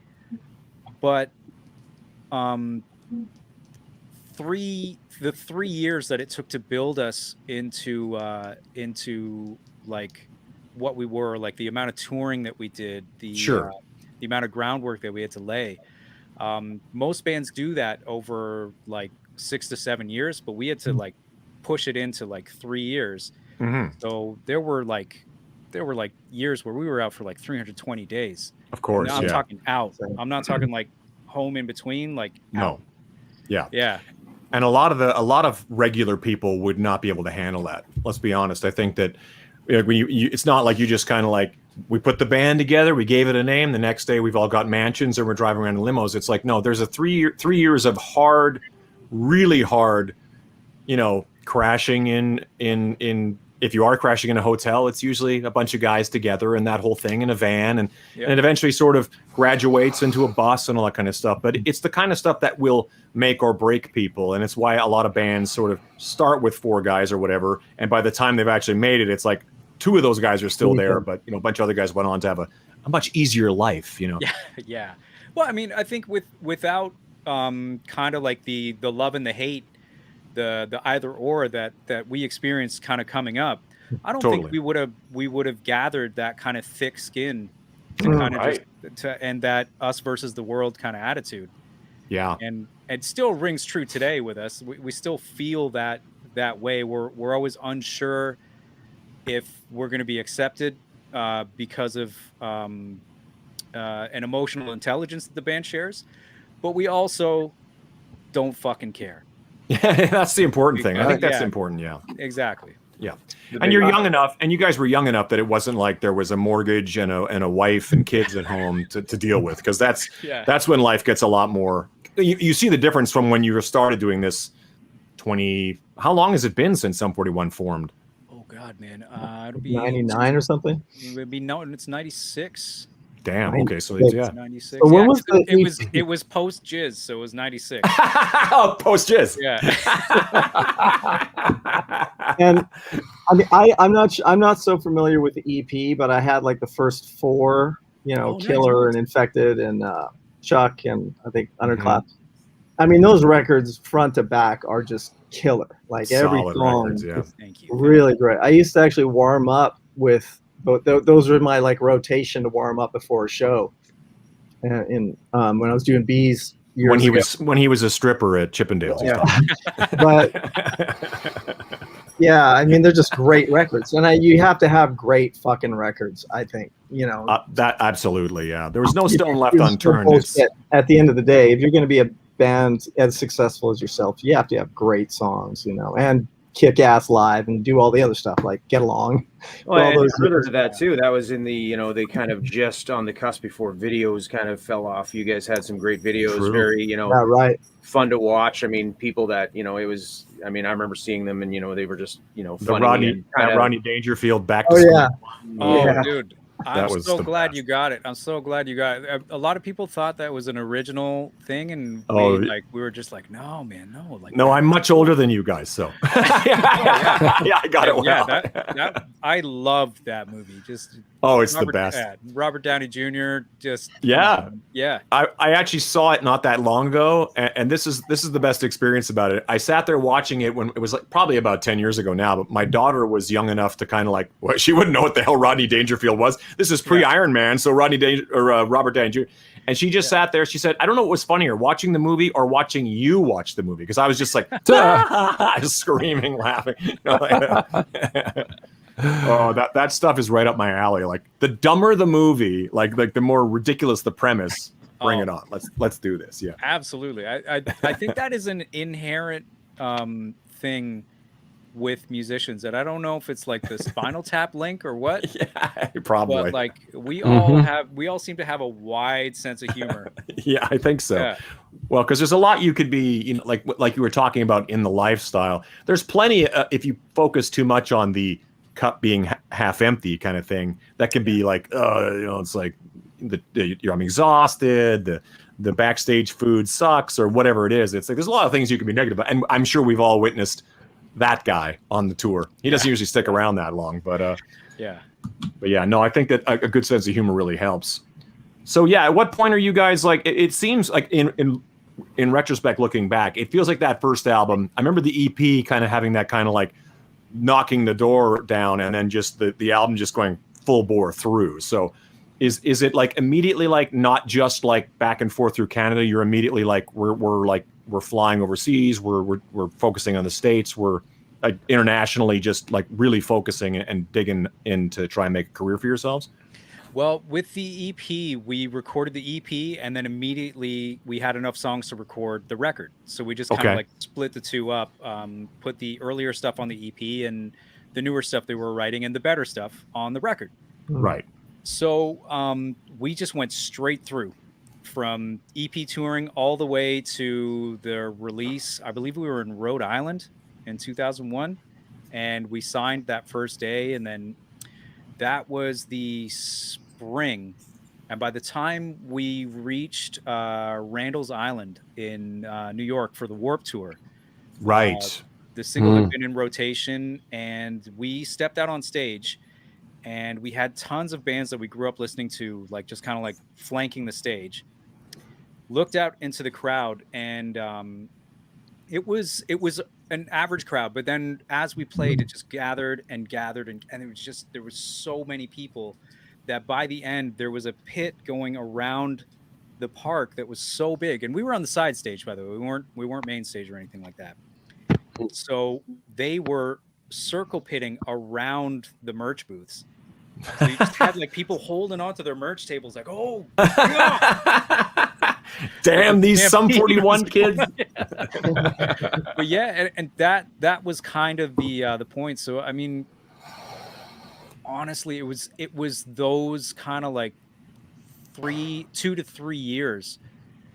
but the 3 years that it took to build us into like what we were, like the amount of touring that we did, the amount of groundwork that we had to lay. Most bands do that over like 6 to 7 years, but we had to like push it into like 3 years. So there were like years where we were out for like 320 days. Of course. Now I'm talking out. I'm not talking like home in between, like out. Yeah. And a lot of regular people would not be able to handle that. Let's be honest. I think that when it's not like you just kind of like, we put the band together, we gave it a name, the next day we've all got mansions and we're driving around in limos. It's like, no, there's a 3 years of hard, really hard, you know, crashing in if you are crashing in a hotel, it's usually a bunch of guys together and that whole thing in a van, and it eventually sort of graduates into a bus and all that kind of stuff. But it's the kind of stuff that will make or break people, and it's why a lot of bands sort of start with 4 guys or whatever, and by the time they've actually made it, it's like 2 of those guys are still there, but you know, a bunch of other guys went on to have a much easier life, you know. Yeah. Well, I mean, I think without kind of like the love and the hate, the either or that we experienced kind of coming up, I don't think we would have gathered that kind of thick skin to kind of and that us versus the world kind of attitude. Yeah. And it still rings true today with us. We still feel that way. We're always unsure if we're going to be accepted because of an emotional intelligence that the band shares, but we also don't fucking care. Yeah, that's the important thing. I think that's important. Yeah, exactly. Yeah, and you're young enough, and you guys were young enough that it wasn't like there was a mortgage and a wife and kids at home to deal with, because that's when life gets a lot more. You see the difference from when you started doing this. How long has it been since Sum 41 formed? Oh God, man, it'll be 99 or something. It's 96. Damn. Okay, so it's 96. So when was it was post Jizz, so it was 96. Oh, post Jizz. Yeah. And I mean, I'm not so familiar with the EP, but I had like the first 4, you know, Killer and Infected and Chuck and I think Underclapped. I mean, those records front to back are just killer. Like every song, Thank you. Really great. I used to actually warm up with. But those were my like rotation to warm up before a show. And when I was doing Bees years ago. When he was a stripper at Chippendales. Yeah. But yeah, I mean, they're just great records, and you have to have great fucking records. I think, you know, that absolutely. Yeah, there was no stone left unturned. At the end of the day, if you're going to be a band as successful as yourself, you have to have great songs, you know, and kick ass live and do all the other stuff like Get Along. Well, all and those further to that too, that was in the, you know, they kind of just on the cusp before videos kind of fell off. You guys had some great videos, True. very, you know, Yeah, right. fun to watch. I mean, people that, you know, it was, I mean, I remember seeing them and, you know, they were just, you know, The funny Rodney, and kind of, Rodney Dangerfield back to Oh school. yeah. Oh, Yeah. dude. That I'm was so the glad best. you got it. I'm so glad you got it. A lot of people thought that was an original thing, and Oh, we were just like, no, man, no. Like, No, I'm much older than you guys, so yeah, I got it well. Yeah, that I loved that movie. Just it's Robert, the best. Robert Downey Jr. Just Yeah. yeah. I actually saw it not that long ago, and this is the best experience about it. I sat there watching it when it was like probably about 10 years ago now, but my daughter was young enough to kind of like, well, she wouldn't know what the hell Rodney Dangerfield was. This is pre-Iron Man, so Robert Downey Jr. And she just sat there. She said, "I don't know what was funnier, watching the movie or watching you watch the movie," because I was just like screaming, laughing. Oh, that stuff is right up my alley. Like the dumber the movie, like the more ridiculous the premise. Bring it on. Let's do this. Yeah, Absolutely. I think that is an inherent thing with musicians, and I don't know if it's like the Spinal Tap link or what. Yeah, probably. But like we all seem to have a wide sense of humor. Yeah, I think so. Yeah. Well, because there's a lot you could be, you know, like you were talking about in the lifestyle. There's plenty. If you focus too much on the cup being half empty kind of thing, that can be like, you know, it's like I'm exhausted. The backstage food sucks, or whatever it is. It's like there's a lot of things you can be negative about, and I'm sure we've all witnessed that guy on the tour. He doesn't usually stick around that long, but yeah, no, I think that a good sense of humor really helps. So yeah, at what point are you guys like? It seems like in retrospect, looking back, it feels like that first album. I remember the EP kind of having that kind of like knocking the door down, and then just the album just going full bore through. So is it like immediately like not just like back and forth through Canada? You're immediately like we're flying overseas. We're focusing on the States. We're like internationally just like really focusing and digging in to try and make a career for yourselves. Well, with the EP, we recorded the EP, and then immediately we had enough songs to record the record. So we just kind of like split the two up, put the earlier stuff on the EP and the newer stuff they were writing and the better stuff on the record. Right. So we just went straight through from EP touring all the way to the release. I believe we were in Rhode Island in 2001, and we signed that first day, and then that was the spring. And by the time we reached Randall's Island in New York for the Warped Tour, right, the single had been in rotation, and we stepped out on stage, and we had tons of bands that we grew up listening to, like just kind of like flanking the stage. Looked out into the crowd, and it was an average crowd, but then as we played, it just gathered and gathered, and it was just, there was so many people that by the end there was a pit going around the park that was so big, and we were on the side stage, by the way. We weren't main stage or anything like that. So they were circle pitting around the merch booths. So you just had like people holding onto their merch tables, like, oh, damn these Sum 41 kids. But yeah, and that was kind of the point. So I mean, honestly, it was those kind of like 2 to 3 years,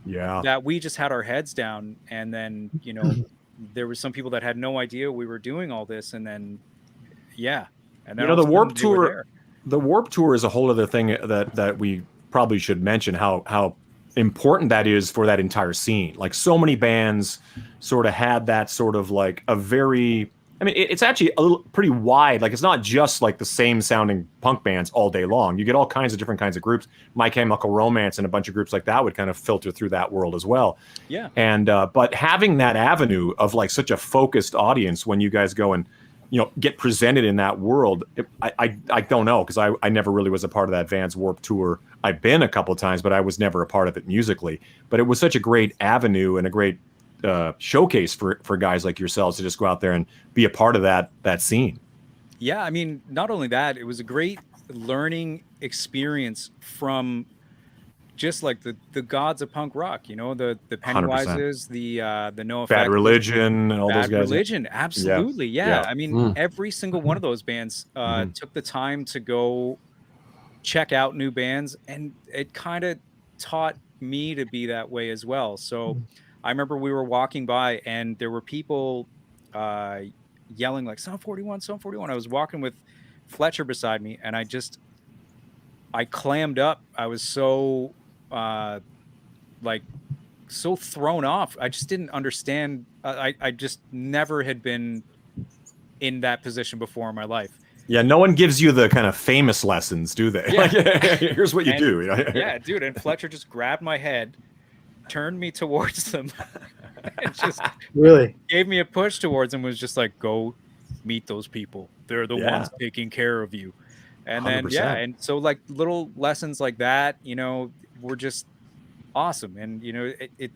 that we just had our heads down, and then you know there was some people that had no idea we were doing all this, and then and then you know the Warped Tour. The Warped Tour is a whole other thing that we probably should mention, how important that is for that entire scene. Like so many bands sort of had that sort of like a very, I mean, it's actually a little pretty wide. Like it's not just like the same sounding punk bands all day long. You get all kinds of different kinds of groups. My Chemical Romance and a bunch of groups like that would kind of filter through that world as well. Yeah. And but having that avenue of like such a focused audience when you guys go and get presented in that world, I don't know, because I never really was a part of that Vans Warped Tour. I've been a couple of times, but I was never a part of it musically. But it was such a great avenue and a great showcase for guys like yourselves to just go out there and be a part of that scene. Yeah, I mean, not only that, it was a great learning experience from just like the gods of punk rock, you know, the 100%. Pennywises, the No Bad Effect, Religion, and all those Bad guys. Religion, absolutely, yeah. I mean, every single one of those bands took the time to go check out new bands, and it kind of taught me to be that way as well. So I remember we were walking by, and there were people yelling like "Sound 41, Sound 41." I was walking with Fletcher beside me, and I clammed up. I was so like so thrown off. I just didn't understand. I just never had been in that position before in my life. Yeah, no one gives you the kind of famous lessons, do they? Yeah. Like, here's what you do. Yeah, dude. And Fletcher just grabbed my head, turned me towards them, and just really gave me a push towards them. Was just like, go meet those people. They're the ones taking care of you. And then 100%. and so like little lessons like that, you know, were just awesome. And you know, it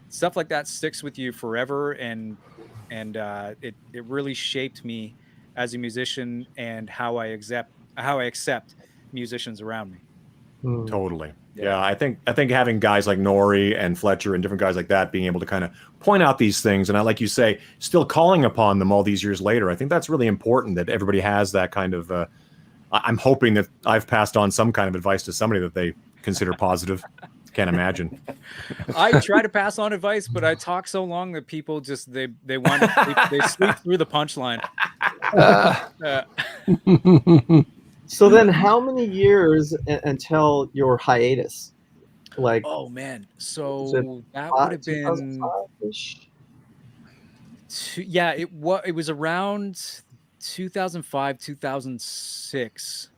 stuff like that sticks with you forever. And it really shaped me as a musician and how I accept musicians around me. Totally. Yeah, I think having guys like Nori and Fletcher and different guys like that being able to kind of point out these things, and I like you say, still calling upon them all these years later. I think that's really important that everybody has that kind of. I'm hoping that I've passed on some kind of advice to somebody that they consider positive. Can't imagine. I try to pass on advice, but I talk so long that people just they want to they sleep through the punchline. So then, how many years until your hiatus? Like, oh man, so that would have been yeah. It was around 2005, 2006.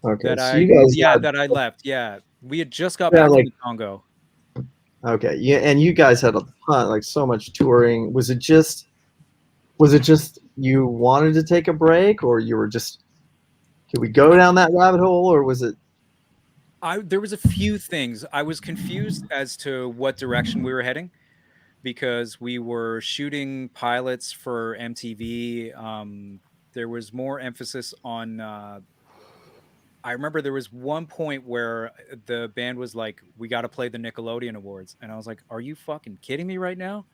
Okay, that so that I left. Yeah, we had just got back from the Congo. Okay, yeah, and you guys had a ton, like so much touring. Was it just you wanted to take a break, or you were just, could we go down that rabbit hole, or was it? There was a few things. I was confused as to what direction we were heading, because we were shooting pilots for MTV. There was more emphasis on. I remember there was one point where the band was like, "We got to play the Nickelodeon Awards," and I was like, "Are you fucking kidding me right now?"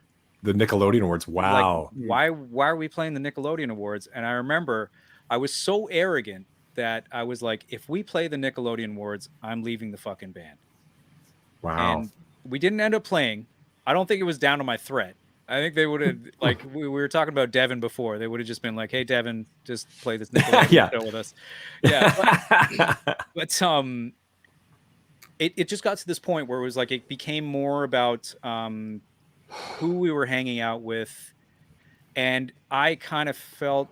The Nickelodeon Awards. Wow. Like, why are we playing the Nickelodeon Awards? And I remember I was so arrogant that I was like, if we play the Nickelodeon Awards, I'm leaving the fucking band. Wow. And we didn't end up playing. I don't think it was down to my threat. I think they would have, like, we were talking about Devin before. They would have just been like, "Hey, Devin, just play this Nickelodeon show with us." Yeah. But it just got to this point where it was like, it became more about who we were hanging out with. And I kind of felt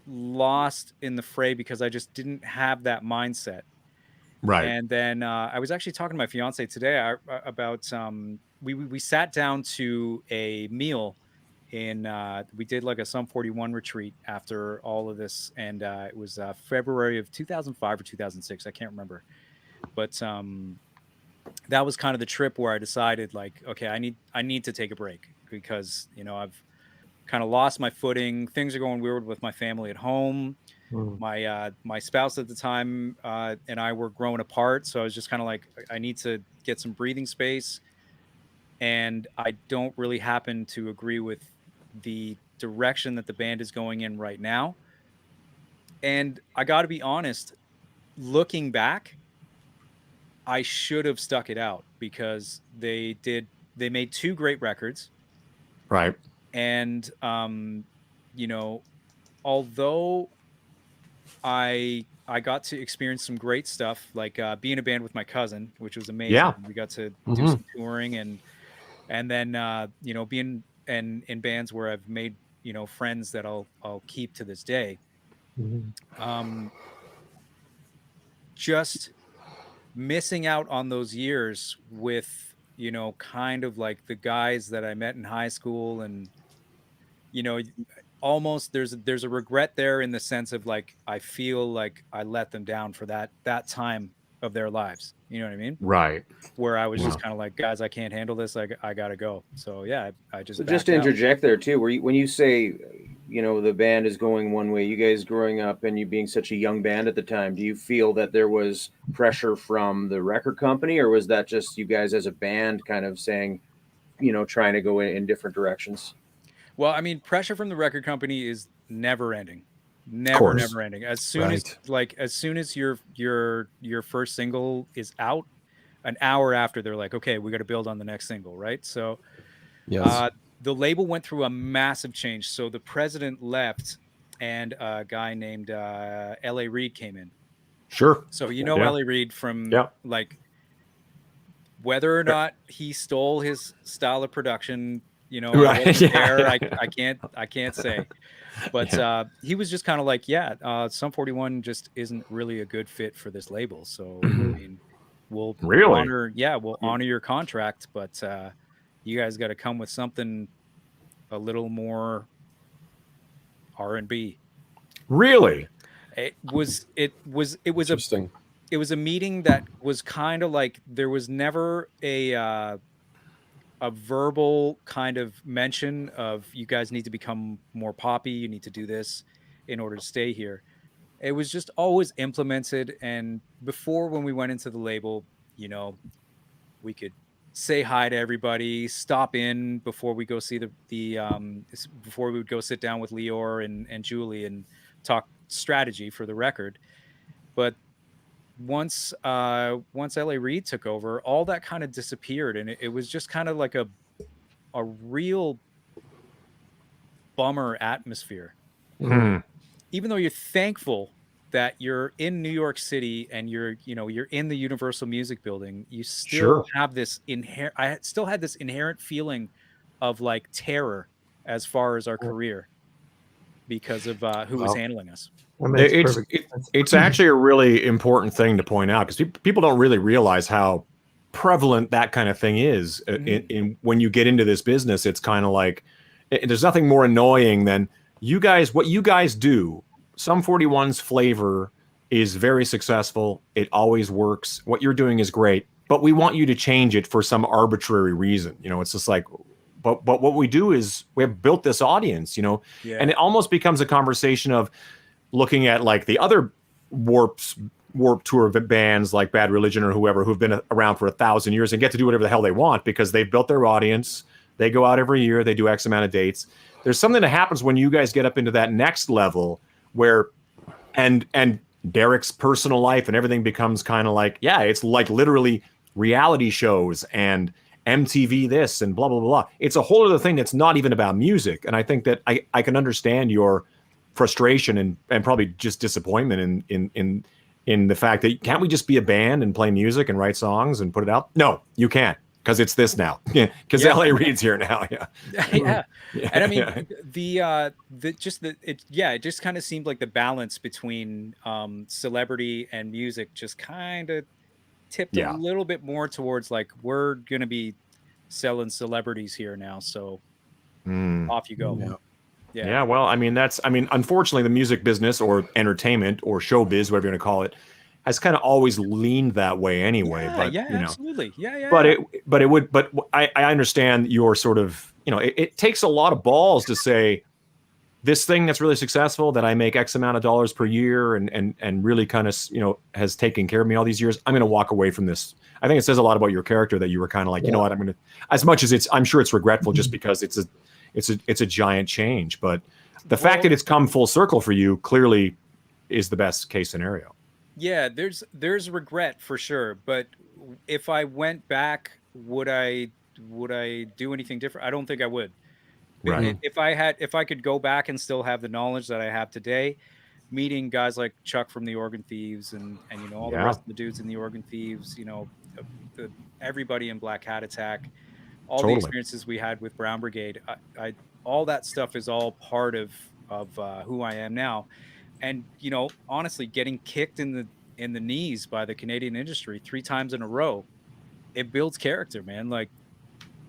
lost in the fray because I just didn't have that mindset. Right. And then I was actually talking to my fiance today about we sat down to a meal in we did like a Sum 41 retreat after all of this, and it was February of 2005 or 2006, I can't remember, but that was kind of the trip where I decided, like, okay, I need to take a break, because you know, I've kind of lost my footing. Things are going weird with my family at home. My spouse at the time and I were growing apart, so I was just kind of like, I need to get some breathing space, and I don't really happen to agree with the direction that the band is going in right now. And I got to be honest, looking back, I should have stuck it out, because they made 2 great records. Right. And you know, although I got to experience some great stuff, like being a band with my cousin, which was amazing. Yeah. We got to do some touring, and then you know, being in bands where I've made, you know, friends that I'll keep to this day. Just missing out on those years with, you know, kind of like the guys that I met in high school, and you know, almost there's a regret there, in the sense of like, I feel like I let them down for that time of their lives. You know what I mean? Right. Where I was just kind of like, guys, I can't handle this. I gotta go. So yeah, I just. So just to interject there too, when you say, you know, the band is going one way, you guys growing up and you being such a young band at the time, do you feel that there was pressure from the record company, or was that just you guys as a band kind of saying, you know, trying to go in different directions? Well, I mean, pressure from the record company is never ending. Never ending. As soon as your first single is out, an hour after, they're like, okay, we got to build on the next single, right? So the label went through a massive change. So the president left and a guy named L.A. Reid came in. Sure. So L.A. Reid from like whether or not he stole his style of production, I wasn't there. I can't say. But he was just kind of like, Sum 41 just isn't really a good fit for this label. So I mean, we'll honor your contract, but you guys got to come with something a little more R&B. Really? It was Interesting. It was a meeting that was kind of like there was never a verbal kind of mention of you guys need to become more poppy. You need to do this in order to stay here. It was just always implemented. And before, when we went into the label, we could say hi to everybody, stop in before we go see before we would go sit down with Lior and Julie and talk strategy for the record. But once L.A. Reid took over, all that kind of disappeared, and it was just kind of like a real bummer atmosphere. Even though you're thankful that you're in New York City and you're in the Universal Music Building, you still have this I still had this inherent feeling of like terror as far as our career because of who was handling us. It's actually a really important thing to point out because people don't really realize how prevalent that kind of thing is. In when you get into this business, it's kind of like there's nothing more annoying than what you guys do. Sum 41's flavor is very successful. It always works. What you're doing is great, but we want you to change it for some arbitrary reason. It's just like, but what we do is we have built this audience, and it almost becomes a conversation of looking at like the other warp tour bands like Bad Religion or whoever who've been around for 1,000 years and get to do whatever the hell they want because they've built their audience. They go out every year. They do X amount of dates. There's something that happens when you guys get up into that next level where, and Derek's personal life and everything becomes kind of like, it's like literally reality shows and MTV this and blah, blah, blah. It's a whole other thing that's not even about music. And I think that I can understand your frustration and probably just disappointment in the fact that can't we just be a band and play music and write songs and put it out? No, you can't because it's this now. Because L.A. Reid's here now. And I mean it just kind of seemed like the balance between celebrity and music just kind of tipped a little bit more towards like we're gonna be selling celebrities here now, so off you go. Yeah, well, I mean, unfortunately, the music business or entertainment or showbiz, whatever you want to call it, has kind of always leaned that way anyway. Absolutely. But I understand your sort of, it takes a lot of balls to say this thing that's really successful that I make X amount of dollars per year and really kind of, has taken care of me all these years. I'm going to walk away from this. I think it says a lot about your character that you were kind of like, you know what, I'm going to, as much as I'm sure it's regretful just because it's a giant change, but the fact that it's come full circle for you clearly is the best case scenario. Yeah, there's regret for sure, but if I went back, would I do anything different? I don't think I would. Right. If I could go back and still have the knowledge that I have today, meeting guys like Chuck from the Organ Thieves and all the rest of the dudes in the Organ Thieves, everybody in Black Hat Attack, all the experiences we had with Brown Brigade, I all that stuff is all part of who I am now. And honestly, getting kicked in the knees by the Canadian industry 3 times in a row, it builds character, man. Like,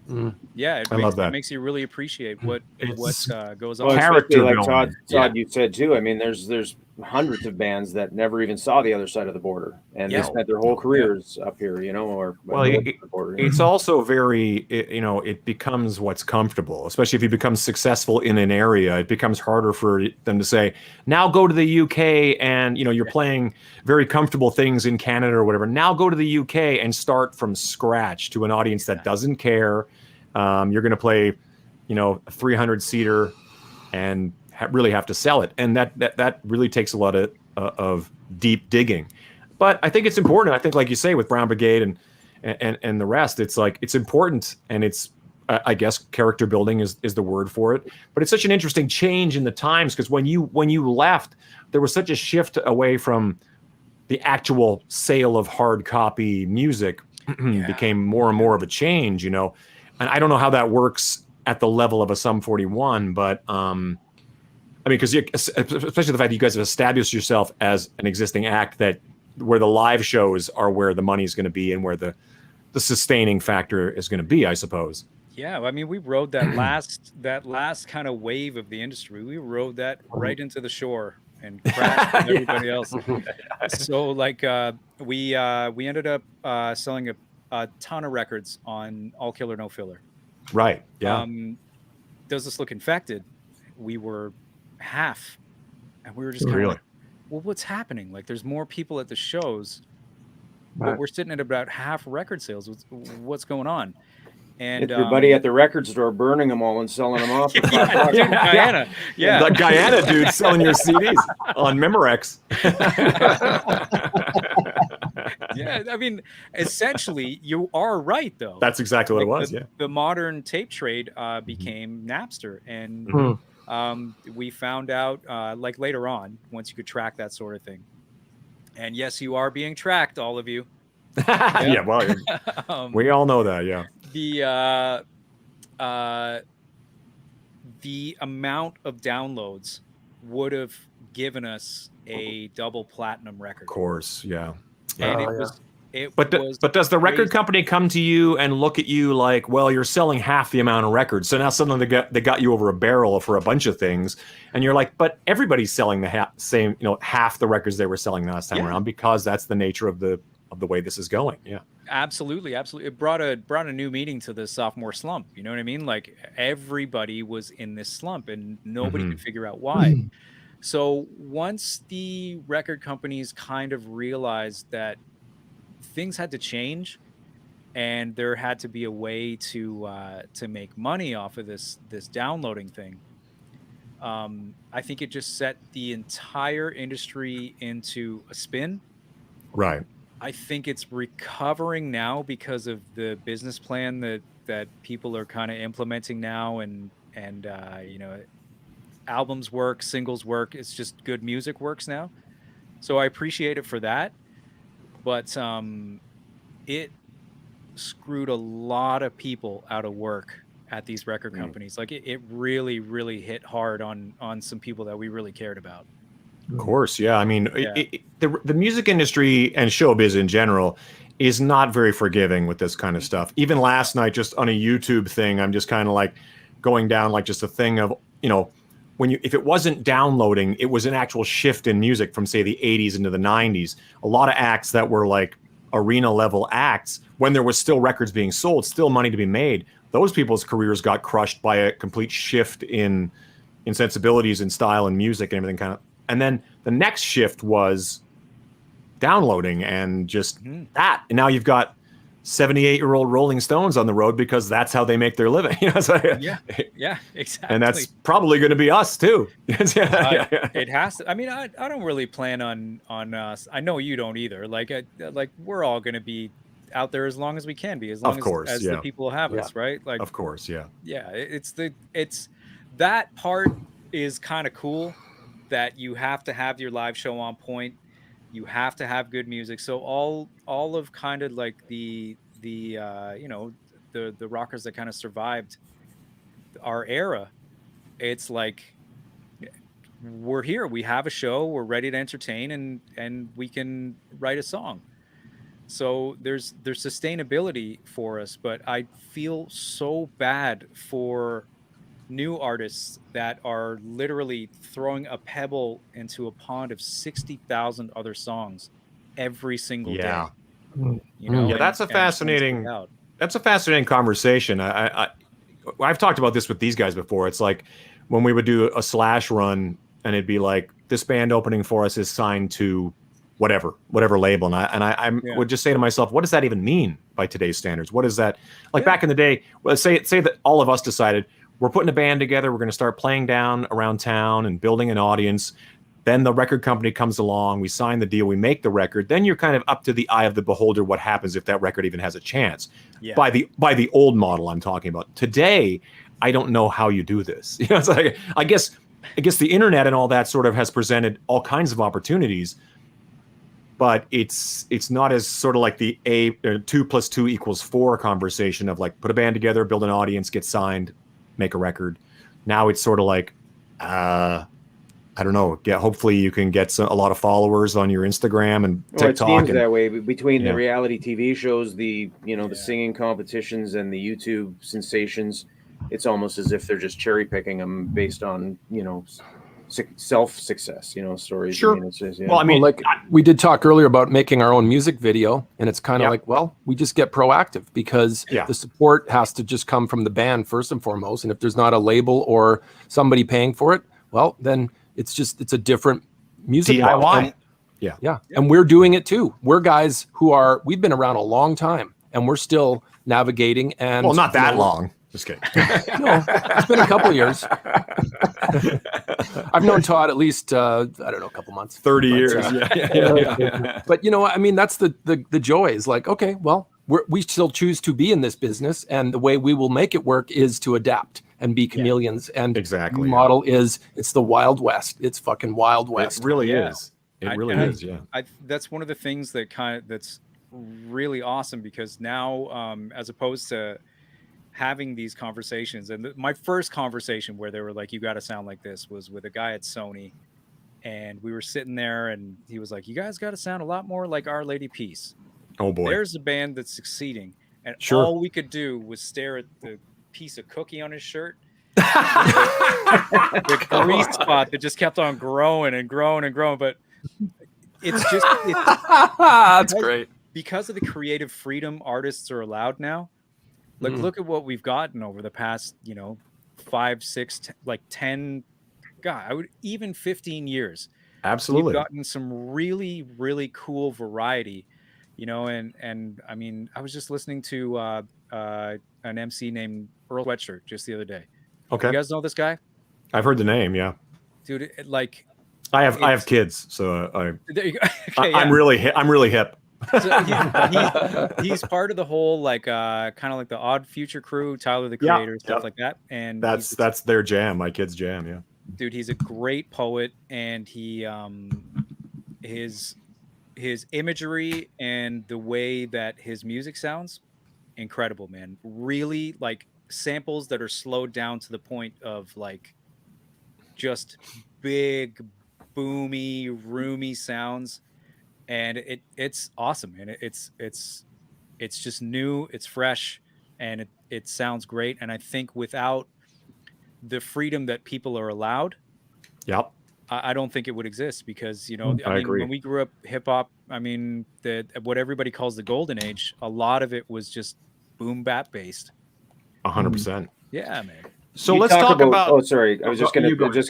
it makes you really appreciate what goes on. Well, character, like Todd, you said too. I mean, there's hundreds of bands that never even saw the other side of the border, and they spent their whole careers up here, you know, or well, the border. It's also very, you know, it becomes what's comfortable, especially if you become successful in an area. It becomes harder for them to say, now go to the UK and, you know, you're playing very comfortable things in Canada or whatever. Now go to the UK and start from scratch to an audience that doesn't care. You're going to play, you know, a 300-seater and really have to sell it. And that really takes a lot of deep digging. But I think it's important. I think, like you say, with Brown Brigade and the rest, it's like, it's important, and it's, I guess, character building is the word for it. But it's such an interesting change in the times, because when you left, there was such a shift away from the actual sale of hard copy music. Became more and more of a change, you know. And I don't know how that works at the level of a Sum 41, but I mean, because especially the fact that you guys have established yourself as an existing act, that where the live shows are where the money is going to be and where the sustaining factor is going to be, I suppose. Yeah, I mean, we rode that last kind of wave of the industry. We rode that right into the shore and crashed with everybody else. So, like, we ended up selling a ton of records on All Killer No Filler. Right. Yeah. Does This Look Infected? We were half, and we were just kind of like, well, what's happening? Like, there's more people at the shows, but we're sitting at about half record sales. What's going on? And your buddy at the record store burning them all and selling them off. Guyana. Yeah. The Guyana dude selling your CDs on Memorex. Yeah, I mean, essentially, you are right, though. That's exactly what it was. The modern tape trade became Napster, and we found out, like, later on, once you could track that sort of thing. And yes, you are being tracked, all of you. Yeah, well, we all know that. Yeah. The amount of downloads would have given us a double platinum record. Of course, yeah. And but does the record company come to you and look at you like, well, you're selling half the amount of records, so now suddenly they got you over a barrel for a bunch of things, and you're like, but everybody's selling the same, you know, half the records they were selling last time around, because that's the nature of the way this is going. Yeah. Absolutely. It brought a new meaning to the sophomore slump. You know what I mean? Like, everybody was in this slump and nobody could figure out why. So once the record companies kind of realized that things had to change and there had to be a way to make money off of this downloading thing, I think it just set the entire industry into a spin. Right. I think it's recovering now because of the business plan that people are kind of implementing now, and you know, albums work, singles work. It's just good music works now. So I appreciate it for that. But it screwed a lot of people out of work at these record companies. Like, it really, really hit hard on some people that we really cared about. Of course, yeah. I mean, the music industry and showbiz in general is not very forgiving with this kind of stuff. Even last night, just on a YouTube thing, I'm just kind of like going down like just a thing of, you know, if it wasn't downloading, it was an actual shift in music from, say, the 80s into the 90s. A lot of acts that were like arena level acts, when there was still records being sold, still money to be made, those people's careers got crushed by a complete shift in sensibilities and style and music and everything kind of. And then the next shift was downloading and just that. And now you've got 78-year-old Rolling Stones on the road because that's how they make their living. You know, so, yeah, exactly. And that's probably going to be us too. It has to. I mean, I don't really plan on us. I know you don't either. Like we're all going to be out there as long as we can be, as long as the people have us, right? Like, of course, yeah. It's that part is kind of cool, that you have to have your live show on point. You have to have good music. So all of kind of like the you know, the rockers that kind of survived our era, it's like, we're here, we have a show, we're ready to entertain, and we can write a song. So there's sustainability for us, but I feel so bad for new artists that are literally throwing a pebble into a pond of 60,000 other songs every single day. You know, yeah, that's a fascinating. That's a fascinating conversation. I've talked about this with these guys before. It's like when we would do a Slash run, and it'd be like, this band opening for us is signed to whatever label, and I would just say to myself, what does that even mean by today's standards? What is that like? Back in the day, well, say that all of us decided we're putting a band together, we're going to start playing down around town and building an audience. Then the record company comes along, we sign the deal, we make the record. Then you're kind of up to the eye of the beholder what happens if that record even has a chance. By the old model I'm talking about. Today, I don't know how you do this. You know, it's like, I guess the internet and all that sort of has presented all kinds of opportunities, but it's not as sort of like the 2 + 2 = 4 conversation of like, put a band together, build an audience, get signed, make a record. Now it's sort of like, I don't know. Hopefully you can get a lot of followers on your Instagram and TikTok. It seems that way. Between the reality TV shows, the singing competitions, and the YouTube sensations, it's almost as if they're just cherry picking them based on self success. Stories. Sure. I mean, it's just, Well, I mean, like we did talk earlier about making our own music video, and it's kind of like, well, we just get proactive because the support has to just come from the band first and foremost. And if there's not a label or somebody paying for it, well, then it's a different music DIY. Yeah. And we're doing it too. We're guys we've been around a long time, and we're still navigating. And well, not that long. Just kidding. No, it's been a couple of years. I've known Todd at least, I don't know, a couple months. 30 years. Yeah. But I mean, that's the joy is like, okay, well, we still choose to be in this business, and the way we will make it work is to adapt and be chameleons. And exactly, the model it's the Wild West. It's fucking Wild West. It really is. It really is. Yeah. That's one of the things that's really awesome, because now, as opposed to having these conversations, and my first conversation where they were like, you got to sound like this, was with a guy at Sony, and we were sitting there, and he was like, you guys got to sound a lot more like Our Lady Peace. Oh boy. There's a band that's succeeding, and all we could do was stare at the piece of cookie on his shirt, the grease spot that just kept on growing and growing and growing. But it's just that's great, because of the creative freedom artists are allowed now. Like, look at what we've gotten over the past 5, 6, 10, even 15 years. Absolutely. We've gotten some really, really cool variety. And I mean, I was just listening to an MC named Earl Sweatshirt just the other day. Okay. You guys know this guy? I've heard the name. Yeah. Dude, I have kids, so there you go. Okay, I'm really hip. So he's part of the whole kind of like the Odd Future crew, Tyler the Creator, stuff like that. And that's their jam. My kids' jam. Yeah. Dude, he's a great poet, and he his imagery and the way that his music sounds, incredible, man. Really, like, samples that are slowed down to the point of like just big, boomy, roomy sounds, and it's awesome, and it's just new, it's fresh, and it sounds great. And I think without the freedom that people are allowed, I don't think it would exist, because I mean, when we grew up hip hop, I mean, what everybody calls the golden age, a lot of it was just boom bap based. 100%. Yeah, man. So let's talk about. Oh, sorry. I was just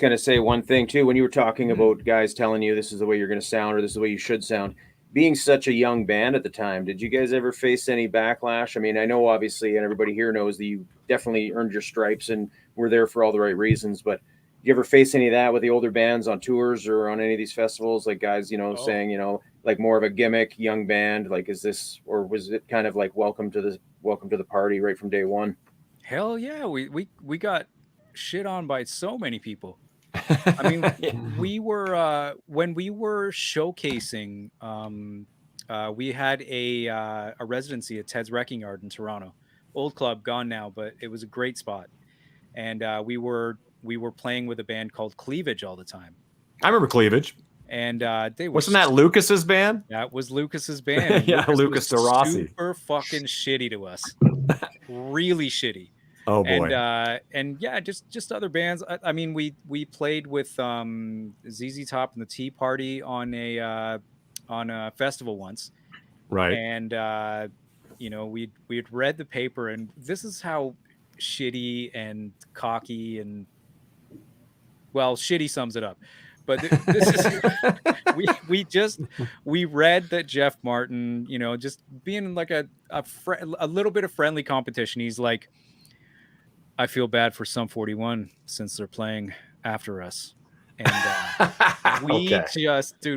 gonna say one thing too. When you were talking about guys telling you this is the way you're gonna sound, or this is the way you should sound, being such a young band at the time, did you guys ever face any backlash? I mean, I know obviously, and everybody here knows that you definitely earned your stripes and were there for all the right reasons, but you ever face any of that with the older bands on tours or on any of these festivals? Like guys, saying, like more of a gimmick young band, like, is this, or was it kind of like welcome to the party right from day one? Hell yeah. We got shit on by so many people. I mean, we were, when we were showcasing, we had a residency at Ted's Wrecking Yard in Toronto. Old club, gone now, but it was a great spot. And we were playing with a band called Cleavage all the time. I remember Cleavage. And they wasn't that Lucas's band? That was Lucas's band. Yeah, Lucas DeRossi. Super fucking shitty to us. Really shitty. Oh boy. And yeah, just other bands. I mean, we played with ZZ Top and the Tea Party on a festival once, Right. and you know, we'd read the paper, and this is how shitty and cocky and, well, shitty sums it up. But this is we read that Jeff Martin, you know, just being like a little bit of friendly competition. He's like, I feel bad for Sum 41 since they're playing after us. And we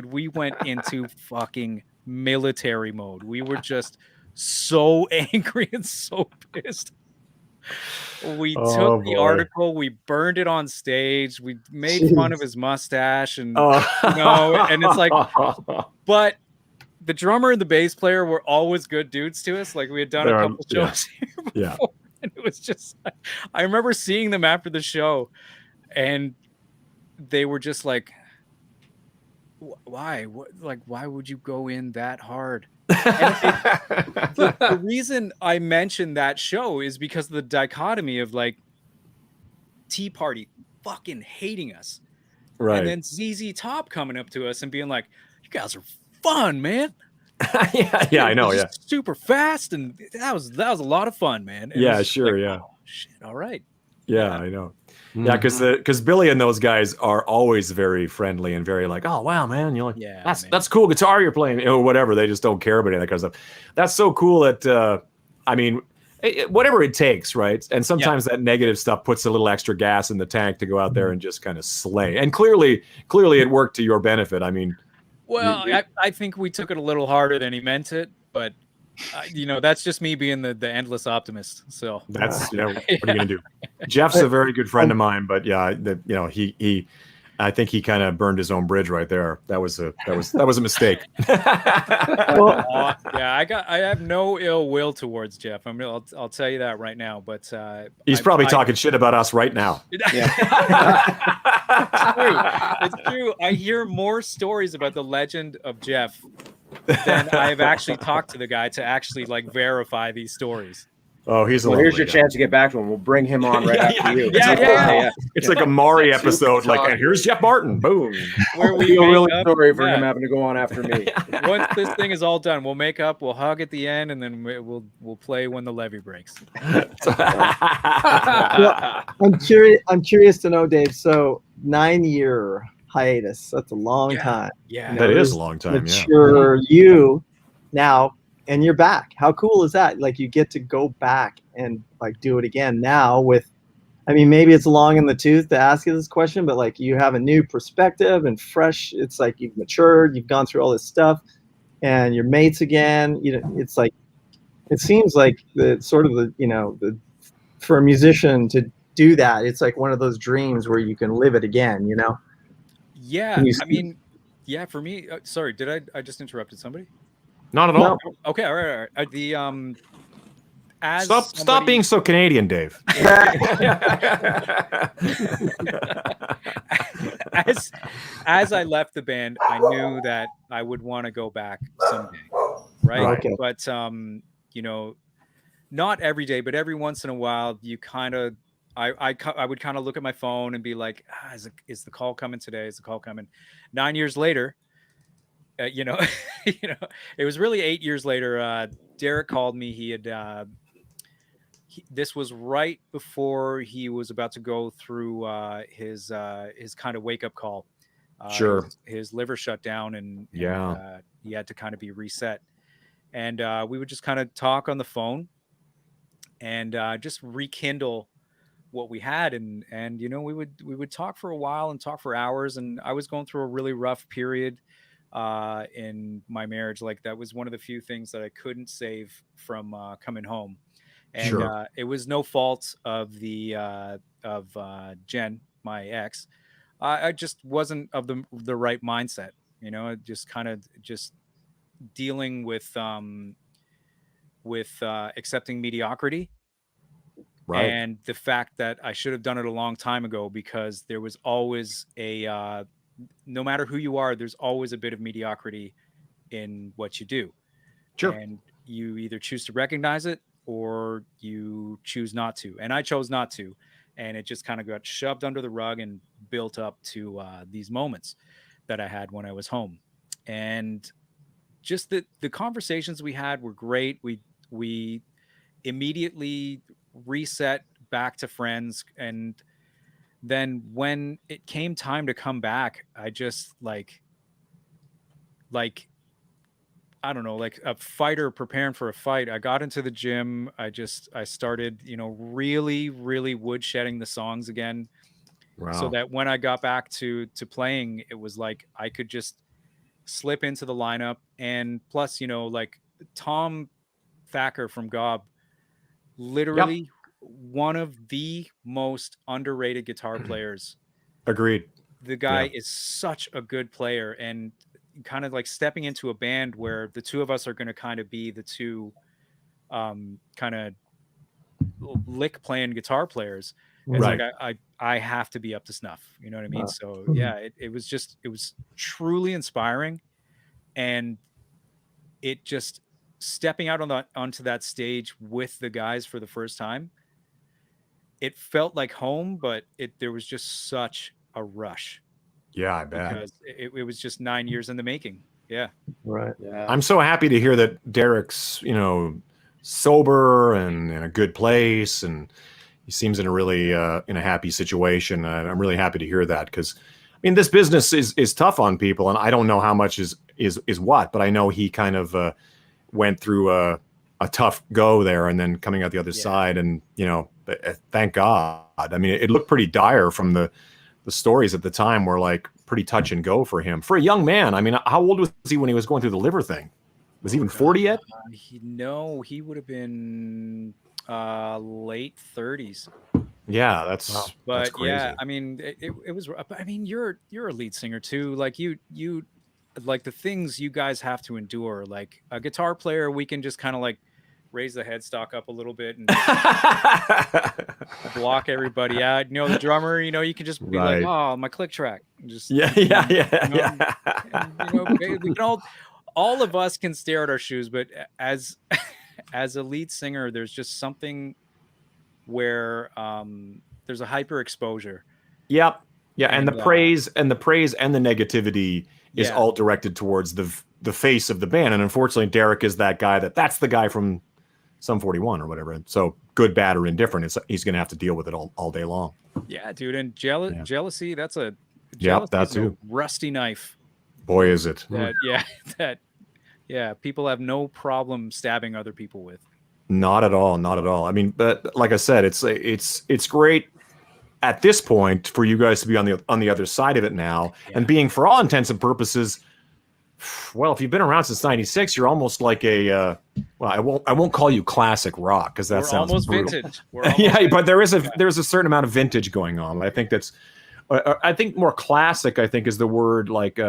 we went into fucking military mode. We were just so angry and so pissed. We took the article, we burned it on stage, we made fun of his mustache, and you know, and it's like, but the drummer and the bass player were always good dudes to us. Like, we had done a couple shows here before, and it was just, I remember seeing them after the show, and they were just like, why? Why would you go in that hard? The reason I mentioned that show is because of the dichotomy of like Tea Party fucking hating us, right? And then ZZ Top coming up to us and being like, "You guys are fun, man." yeah, I know. Yeah, super fast, and that was a lot of fun, man. And yeah, sure, like, oh, shit, all right. Yeah, I know. Yeah, because Billy and those guys are always very friendly and very like, oh wow, man, you're like, that's cool guitar you're playing, or whatever. They just don't care about any of that kind of stuff. That's so cool that I mean, whatever it takes, right? And sometimes that negative stuff puts a little extra gas in the tank to go out there and just kind of slay. And clearly it worked to your benefit. I mean, well, I think we took it a little harder than he meant it, but you know, that's just me being the endless optimist. So that's, you know, what are you gonna do? Jeff's a very good friend of mine, but yeah, you know, he I think he kind of burned his own bridge right there. That was a mistake. Yeah, I have no ill will towards Jeff. I'll tell you that right now. But he's probably talking shit about us right now. It's true. I hear more stories about the legend of Jeff than I've actually talked to the guy to actually like verify these stories. Oh, he's here's your chance to get back to him. We'll bring him on right after you. It's like a Maury episode. Like, and here's Jeff Martin. Boom. Where we feel really sorry for him having to go on after me. Once this thing is all done, we'll make up. We'll hug at the end, and then we'll play when the levee breaks. Well, I'm curious to know, Dave. So 9-year hiatus. That's a long time. Yeah, you know, that is a long time. Mature you now. And you're back. How cool is that? Like, you get to go back and like do it again now with, I mean, maybe it's long in the tooth to ask you this question, but like, you have a new perspective and fresh. It's like you've matured, you've gone through all this stuff, and your mates again. You know, it's like, it seems like the sort of the, you know, for a musician to do that, it's like one of those dreams where you can live it again. You know? Yeah, I mean, yeah. For me, sorry, did I just interrupted somebody? Not at all. Okay, all right. The as stop being so Canadian, Dave. as I left the band, I knew that I would want to go back someday, right? Okay. But you know, not every day, but every once in a while, you kind of, I would kind of look at my phone and be like, is the call coming today? Is the call coming? 9 years later. You know, it was really 8 years later. Derek called me. He had this was right before he was about to go through his kind of wake up call. Sure, his liver shut down, and he had to kind of be reset. And we would just kind of talk on the phone and just rekindle what we had, and you know, we would talk for a while and talk for hours. And I was going through a really rough period in my marriage. Like, that was one of the few things that I couldn't save from coming home, and it was no fault of the Jen, my ex. I just wasn't of the right mindset, you know, just kind of just dealing with accepting mediocrity, right, and the fact that I should have done it a long time ago, because there was always a no matter who you are, there's always a bit of mediocrity in what you do. Sure. And you either choose to recognize it or you choose not to. And I chose not to. And it just kind of got shoved under the rug and built up to these moments that I had when I was home. And just the conversations we had were great. We immediately reset back to friends. And then when it came time to come back, I just like I don't know, like a fighter preparing for a fight. I got into the gym. I started, really, really woodshedding the songs again. Wow. So that when I got back to playing, it was like I could just slip into the lineup. And plus, like Tom Thacker from Gob, literally one of the most underrated guitar players. Agreed. The guy is such a good player, and kind of like stepping into a band where the two of us are going to kind of be the two kind of lick playing guitar players. It's Right. like I have to be up to snuff. You know what I mean? So yeah, it was truly inspiring, and it just stepping out onto that stage with the guys for the first time. It felt like home, but there was just such a rush. Yeah, I bet. Because it was just 9 years in the making. Yeah. Right. Yeah. I'm so happy to hear that Derek's, sober and in a good place, and he seems in a really in a happy situation. I'm really happy to hear that, because I mean, this business is tough on people, and I don't know how much is what, but I know he kind of went through a tough go there, and then coming out the other side, and thank God. I mean, it looked pretty dire from the stories at the time were like pretty touch and go for him. For a young man, I mean, how old was he when he was going through the liver thing? Was he even 40 yet? He would have been late 30s. Yeah, that's But crazy. yeah, I mean, it was. I mean, you're a lead singer too. Like you like the things you guys have to endure. Like a guitar player, we can just kind of like raise the headstock up a little bit and block everybody out. The drummer, you can just be like, oh, my click track. Just yeah. And, we can all of us can stare at our shoes, but as a lead singer, there's just something where there's a hyper exposure. Yep. Yeah, and the praise and the negativity is all directed towards the face of the band. And unfortunately, Derek is that guy that's the guy from Sum 41 or whatever. So good, bad, or indifferent, he's going to have to deal with it all day long. Yeah, dude. And jealousy, that's a rusty knife. Boy, is it. People have no problem stabbing other people with. Not at all. Not at all. I mean, but like I said, it's great at this point for you guys to be on the other side of it now, and being, for all intents and purposes, well, if you've been around since '96, you're almost like a I won't call you classic rock, because that sounds almost brutal. vintage. But there's a certain amount of vintage going on. I think I think more classic, I think, is the word. Like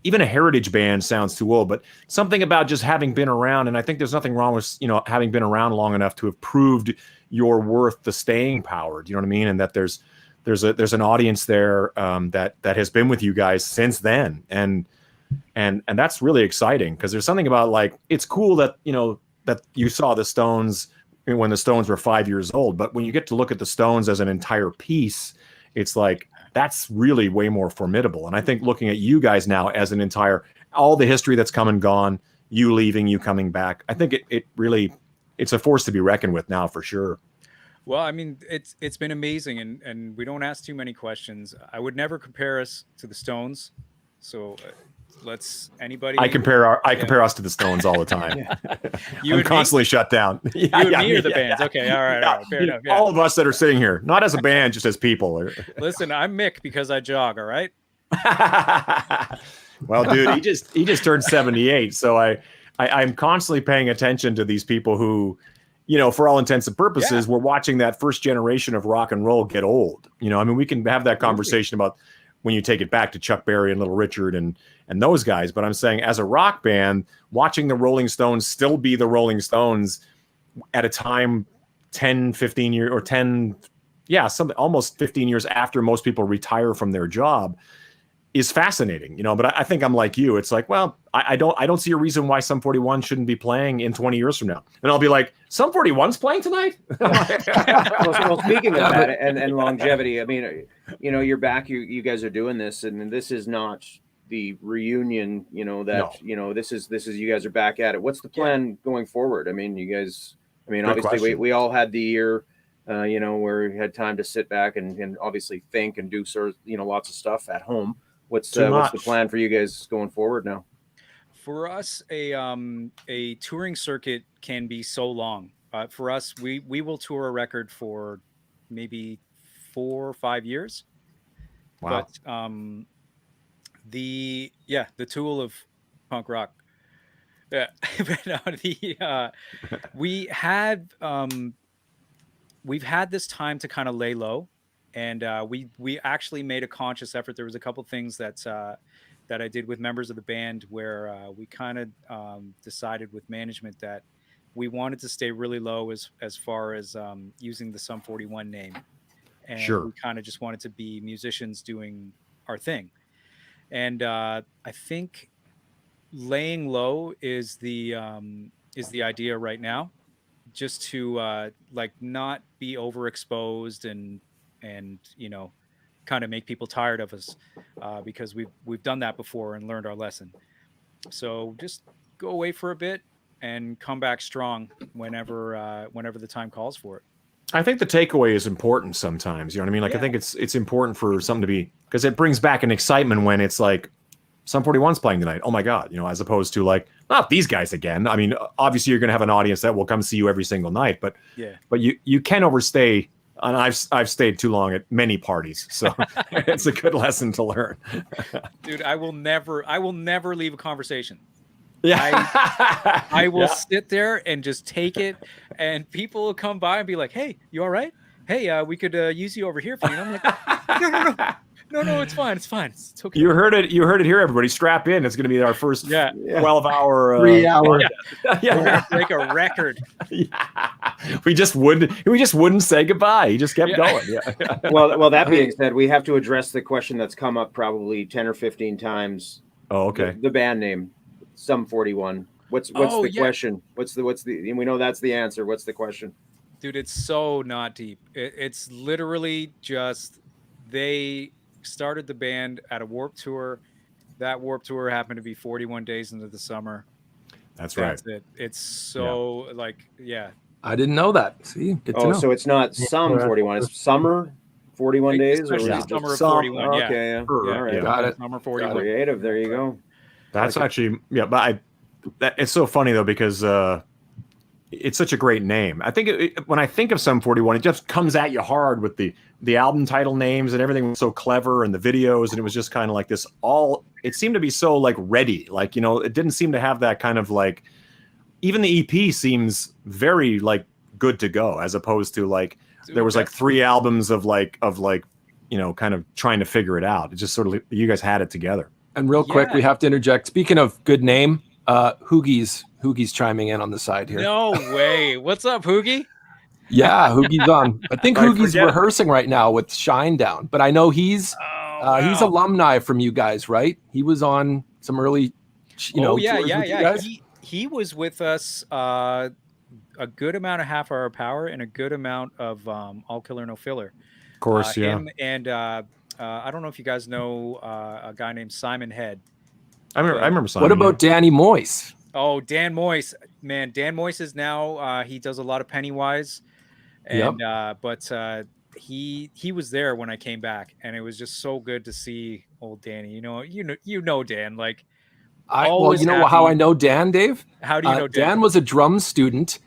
even a heritage band sounds too old, but something about just having been around. And I think there's nothing wrong with having been around long enough to have proved your worth, the staying power. Do you know what I mean? And that there's an audience there that has been with you guys since then, and that's really exciting, because there's something about, like, it's cool that that you saw the Stones when the Stones were 5 years old, but when you get to look at the Stones as an entire piece, it's like that's really way more formidable. And I think looking at you guys now as an entire, all the history that's come and gone, you leaving, you coming back, I think it's a force to be reckoned with now, for sure. Well, I mean, it's been amazing, and we don't ask too many questions. I would never compare us to the Stones, so let's anybody. I compare us to the Stones all the time. I'm constantly shut down. You and me are the bands. Okay, all right, fair enough. Yeah. All of us that are sitting here, not as a band, just as people. Listen, I'm Mick because I jog. All right. Well, dude, he just turned 78, so I'm constantly paying attention to these people who, for all intents and purposes, we're watching that first generation of rock and roll get old. I mean, we can have that conversation about when you take it back to Chuck Berry and Little Richard and those guys. But I'm saying, as a rock band, watching the Rolling Stones still be the Rolling Stones at a time 10, 15 years or 10, almost 15 years after most people retire from their job, is fascinating, you know. But I think I'm like you. It's like, well, I don't see a reason why Sum 41 shouldn't be playing in 20 years from now. And I'll be like, Sum 41's playing tonight. Well, speaking of that and longevity, I mean, you know, you're back. You guys are doing this, and this is not the reunion. You know that you know this is you guys are back at it. What's the plan going forward? I mean, you guys. I mean, Good obviously question. we all had the year. You know, where we had time to sit back and obviously think and do sort of, you know, lots of stuff at home. What's the plan for you guys going forward now? For us, a touring circuit can be so long. For us, we will tour a record for maybe 4 or 5 years. Wow. But the tool of punk rock. Yeah, but no, we've had this time to kind of lay low, and we actually made a conscious effort. There was a couple things that I did with members of the band where we kind of decided with management that we wanted to stay really low as far as using the Sum 41 name, and we kind of just wanted to be musicians doing our thing. And I think laying low is the idea right now, just to like not be overexposed and you know, kind of make people tired of us, because we've done that before and learned our lesson. So just go away for a bit and come back strong whenever the time calls for it. I think the takeaway is important sometimes. You know what I mean? Like, I think it's important for something to be, because it brings back an excitement when it's like, Sum 41's playing tonight. Oh my God. You know, as opposed to like, not these guys again. I mean, obviously you're going to have an audience that will come see you every single night, but you can overstay. And I've stayed too long at many parties. So it's a good lesson to learn. Dude, I will never leave a conversation. Yeah. I will sit there and just take it, and people will come by and be like, "Hey, you all right? Hey, we could use you over here for you." And I'm like, no, it's fine. It's okay. You heard it here, everybody. Strap in. It's going to be our first 12-hour, 3 hour. We're gonna break a record. We just wouldn't say goodbye. He just kept going. Yeah. Well, that being said, we have to address the question that's come up probably 10 or 15 times. Oh, okay. The band name, Sum 41. What's the question? What's the? And we know that's the answer. What's the question? Dude, it's so not deep. It's literally just they started the band at a Warped Tour. That Warped Tour happened to be 41 days into the summer. That's right. It. It's so I didn't know that. See, good to know. So it's not Sum 41. It's Summer 41 days, or Summer of 41. Okay, yeah. All right. Got it. Summer 41. Creative. There you go. That's actually but it's so funny though, because it's such a great name. I think when I think of Sum 41, it just comes at you hard with the album title names, and everything was so clever, and the videos, and it was just kind of like this it seemed to be so like ready, like, you know, it didn't seem to have that kind of like, even the EP seems very like good to go, as opposed to like there was like 3 albums of like you know, kind of trying to figure it out. It just sort of, you guys had it together. And real quick, we have to interject. Speaking of good name, Hoogie's chiming in on the side here. No way. What's up, Hoogie? Yeah, Hoogie's on. I think Hoogie's rehearsing right now with Shinedown, but I know he's alumni from you guys, right? He was on some early, tours with you guys. He was with us a good amount of Half Hour Power and a good amount of All Killer No Filler. Of course, him and I don't know if you guys know a guy named Simon Head. I remember Simon. What about Danny Moyse? Oh, Dan Moyse, man. Dan Moyse is now he does a lot of Pennywise, and but he was there when I came back, and it was just so good to see old Danny. You know Dan, like. How I know Dan, Dave? How do you know Dan? Dan was a drum student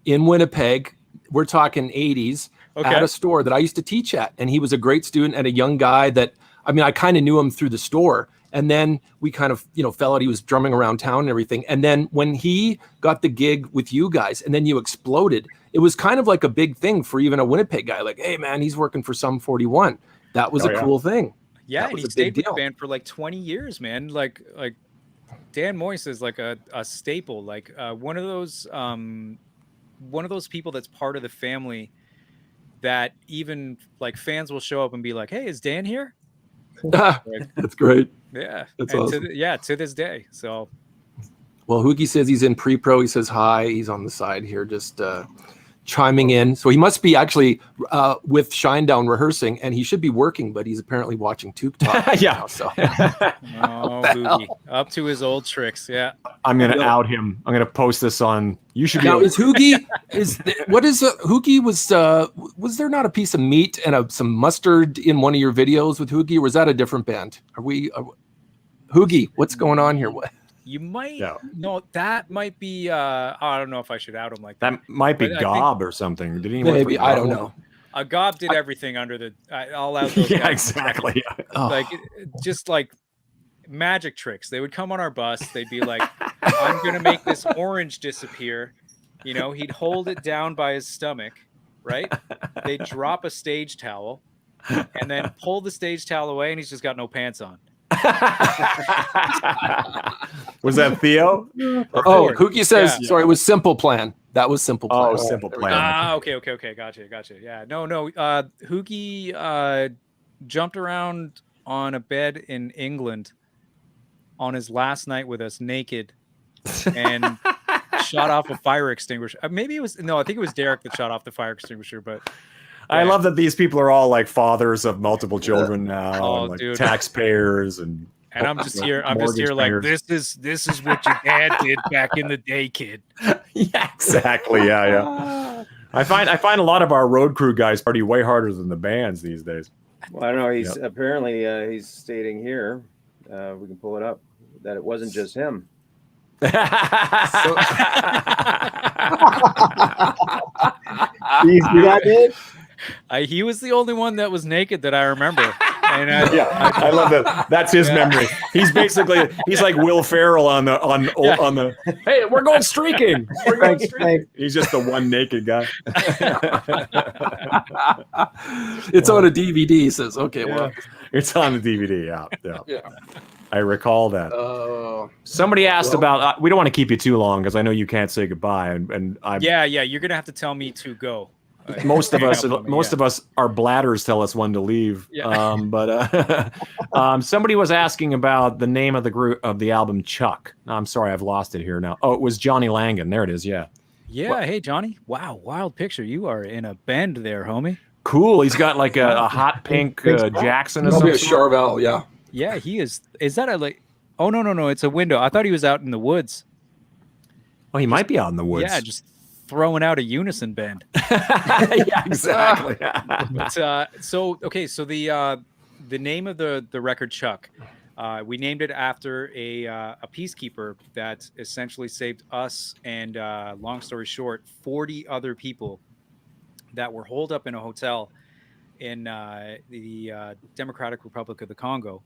in Winnipeg. We're talking 80s at a store that I used to teach at, and he was a great student and a young guy that, I mean, I kind of knew him through the store. And then we kind of, felt out he was drumming around town and everything. And then when he got the gig with you guys and then you exploded, it was kind of like a big thing for even a Winnipeg guy. Like, hey, man, he's working for Sum 41. That was a cool thing. Yeah, and he stayed with the band for like 20 years, man. Like Dan Moyse is like a staple. Like one of those people that's part of the family that even like fans will show up and be like, hey, is Dan here? That's great. Yeah, That's and awesome. to this day. So Well, Hoogie says he's in pre-pro. He says hi. He's on the side here, just chiming in. So he must be actually with Shinedown rehearsing, and he should be working, but he's apparently watching Toque Talk. Yeah. Now, so. Hoogie, up to his old tricks. Yeah. I'm gonna out him. I'm gonna post this on. You should be. Now is Hoogie? Hoogie was there not a piece of meat and some mustard in one of your videos with Hoogie, or was that a different band? Hoogie? What's going on here? What? You might no, that might be I don't know if I should out him like that. That might be But Gob or something. Did he? Maybe I don't know. Gob did everything under the I'll out those Yeah, guys. exactly. Like just like magic tricks. They would come on our bus, they'd be like, I'm gonna make this orange disappear. You know, he'd hold it down by his stomach, right? They'd drop a stage towel and then pull the stage towel away, and he's just got no pants on. Was that Theo? Oh, Hoogie says, sorry, it was Simple Plan. That was Simple Plan. Oh, Simple Plan. Okay. Gotcha. Yeah. No. Hoogie jumped around on a bed in England on his last night with us naked and shot off a fire extinguisher. I think it was Derek that shot off the fire extinguisher, but I love that these people are all like fathers of multiple children now, and, like, dude. taxpayers, and I'm just here like, this is what your dad did back in the day, kid. Yeah, exactly. Yeah. I find a lot of our road crew guys party way harder than the bands these days. Well, I don't know. He's apparently he's stating here. We can pull it up that it wasn't just him. Do you see that, Dave? He was the only one that was naked that I remember. And I love that. That's his memory. He's like Will Ferrell on the. Hey, we're going streaking. He's just the one naked guy. It's on a DVD. He says, "Okay, well, it's on the DVD." Yeah. I recall that. Somebody asked about. We don't want to keep you too long because I know you can't say goodbye, and I. Yeah. You're gonna have to tell me to go. Most of us, our bladders tell us when to leave. Yeah. But somebody was asking about the name of the group of the album, Chuck. I'm sorry, I've lost it here now. Oh, it was Johnny Langan. There it is. Yeah. Yeah. What? Hey, Johnny. Wow, wild picture. You are in a bend there, homie. Cool. He's got like a hot pink Jackson or something. Probably a Charvel. Yeah. Yeah, he is. Is that a like? Oh no! It's a window. I thought he was out in the woods. Oh, he might be out in the woods. Yeah, just throwing out a unison bend. Yeah, exactly. But, so the name of the record, Chuck, we named it after a peacekeeper that essentially saved us and, long story short, 40 other people that were holed up in a hotel in the Democratic Republic of the Congo.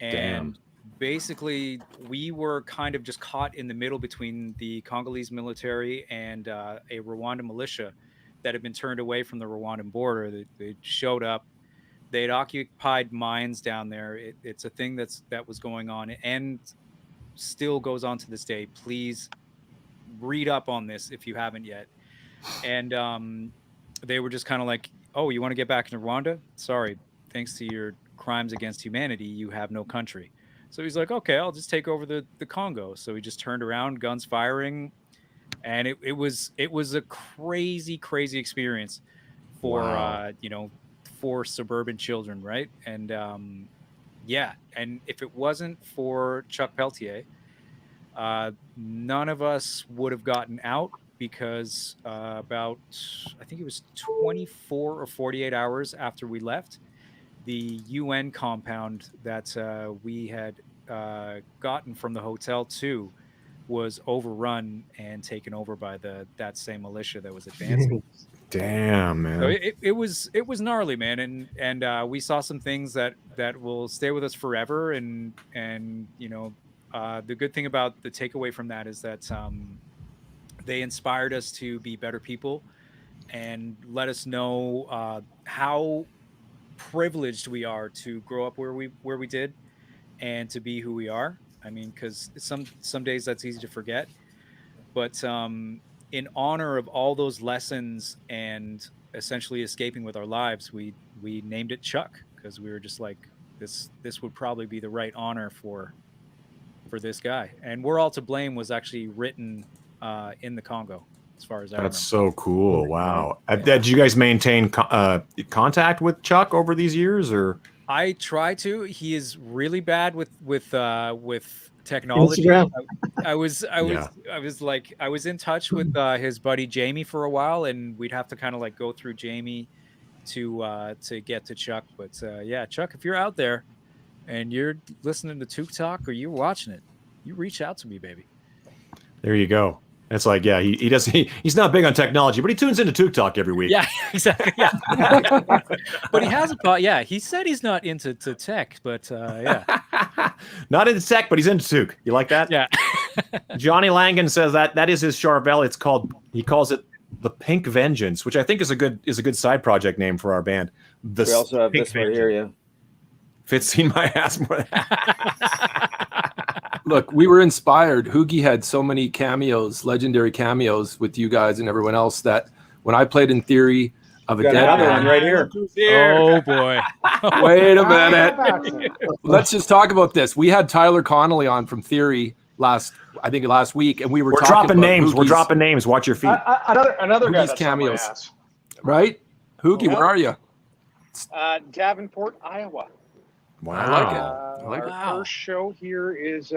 And basically, we were kind of just caught in the middle between the Congolese military and a Rwandan militia that had been turned away from the Rwandan border. They showed up. They had occupied mines down there. It's a thing that was going on and still goes on to this day. Please read up on this if you haven't yet. And they were just kind of like, oh, you want to get back into Rwanda? Sorry. Thanks to your crimes against humanity, you have no country. So he's like, okay, I'll just take over the Congo. So he just turned around, guns firing, and it was a crazy experience for for suburban children, right? And and if it wasn't for Chuck Peltier, none of us would have gotten out because about, I think it was 24 or 48 hours after we left, the UN compound that we had gotten from the hotel too was overrun and taken over by that same militia that was advancing. Damn, man. So it was gnarly, man, and we saw some things that will stay with us forever, and the good thing about the takeaway from that is that they inspired us to be better people and let us know how privileged we are to grow up where we did and to be who we are. I mean, because some days that's easy to forget, but in honor of all those lessons and essentially escaping with our lives, we named it Chuck, because we were just like, this would probably be the right honor for this guy. And We're All to Blame was actually written in the Congo, as far as I remember. That's so cool. Wow. Did you guys maintain contact with Chuck over these years, or? I try to. He is really bad with technology. Instagram. I was in touch with his buddy Jamie for a while, and we'd have to kind of like go through Jamie to get to Chuck. But yeah, Chuck, if you're out there and you're listening to Toque Talk or you're watching it, you reach out to me, baby. There you go. It's like, yeah, he's not big on technology, but he tunes into Toque Talk every week. Yeah, exactly. Yeah. But he has a thought. Yeah, he said he's not into tech, but yeah. Not into tech, but he's into Toque. You like that? Yeah. Johnny Langan says that is his Charvel. He calls it the Pink Vengeance, which I think is a good side project name for our band. We also have Pink this right here, yeah. Fit's seen my ass more. Look, we were inspired. Hoogie had so many cameos, legendary cameos with you guys and everyone else, that when I played in Theory of a Dead another Man, one right here. Oh boy. Wait a minute. Let's just talk about this. We had Tyler Connolly on from Theory last week, and we were talking dropping about names. We're Hoogie's- dropping names. Watch your feet. Another guy Hoogie's that's cameos. on my ass. Right? Hoogie, where are you? Davenport, Iowa. Wow. I like it. I like Our first show here is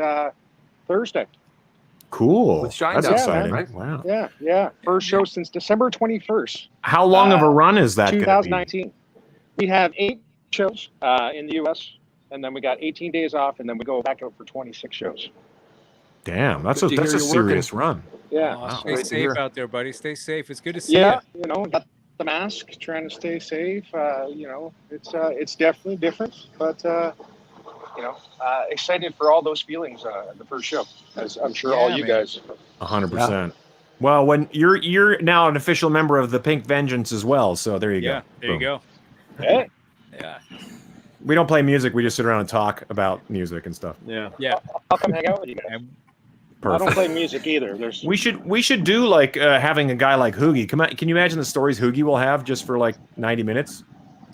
Thursday. Cool. With Shine That's Down, exciting. right? Wow. Yeah. First show since December 21st, How long of a run is that going to be? 2019. We have 8 shows in the U.S., and then we got 18 days off, and then we go back out for 26 shows. Damn, that's Good to a hear you're serious run. Yeah. Oh, stay Great to safe hear. out there, buddy. Stay safe. It's good to see Yeah, you. got the mask, trying to stay safe. It's definitely different, but excited for all those feelings at the first show, as I'm sure all Yeah, you man. guys. 100%. Well, when you're now an official member of the Pink Vengeance as well, so there you Yeah, go. there you Boom. go. Hey, Yeah. We don't play music. We just sit around and talk about music and stuff. Yeah. Yeah. I'll come hang out with you guys. And I don't Perfect. play music either. There's We should do like having a guy like Hoogie. Can you imagine the stories Hoogie will have just for like 90 minutes?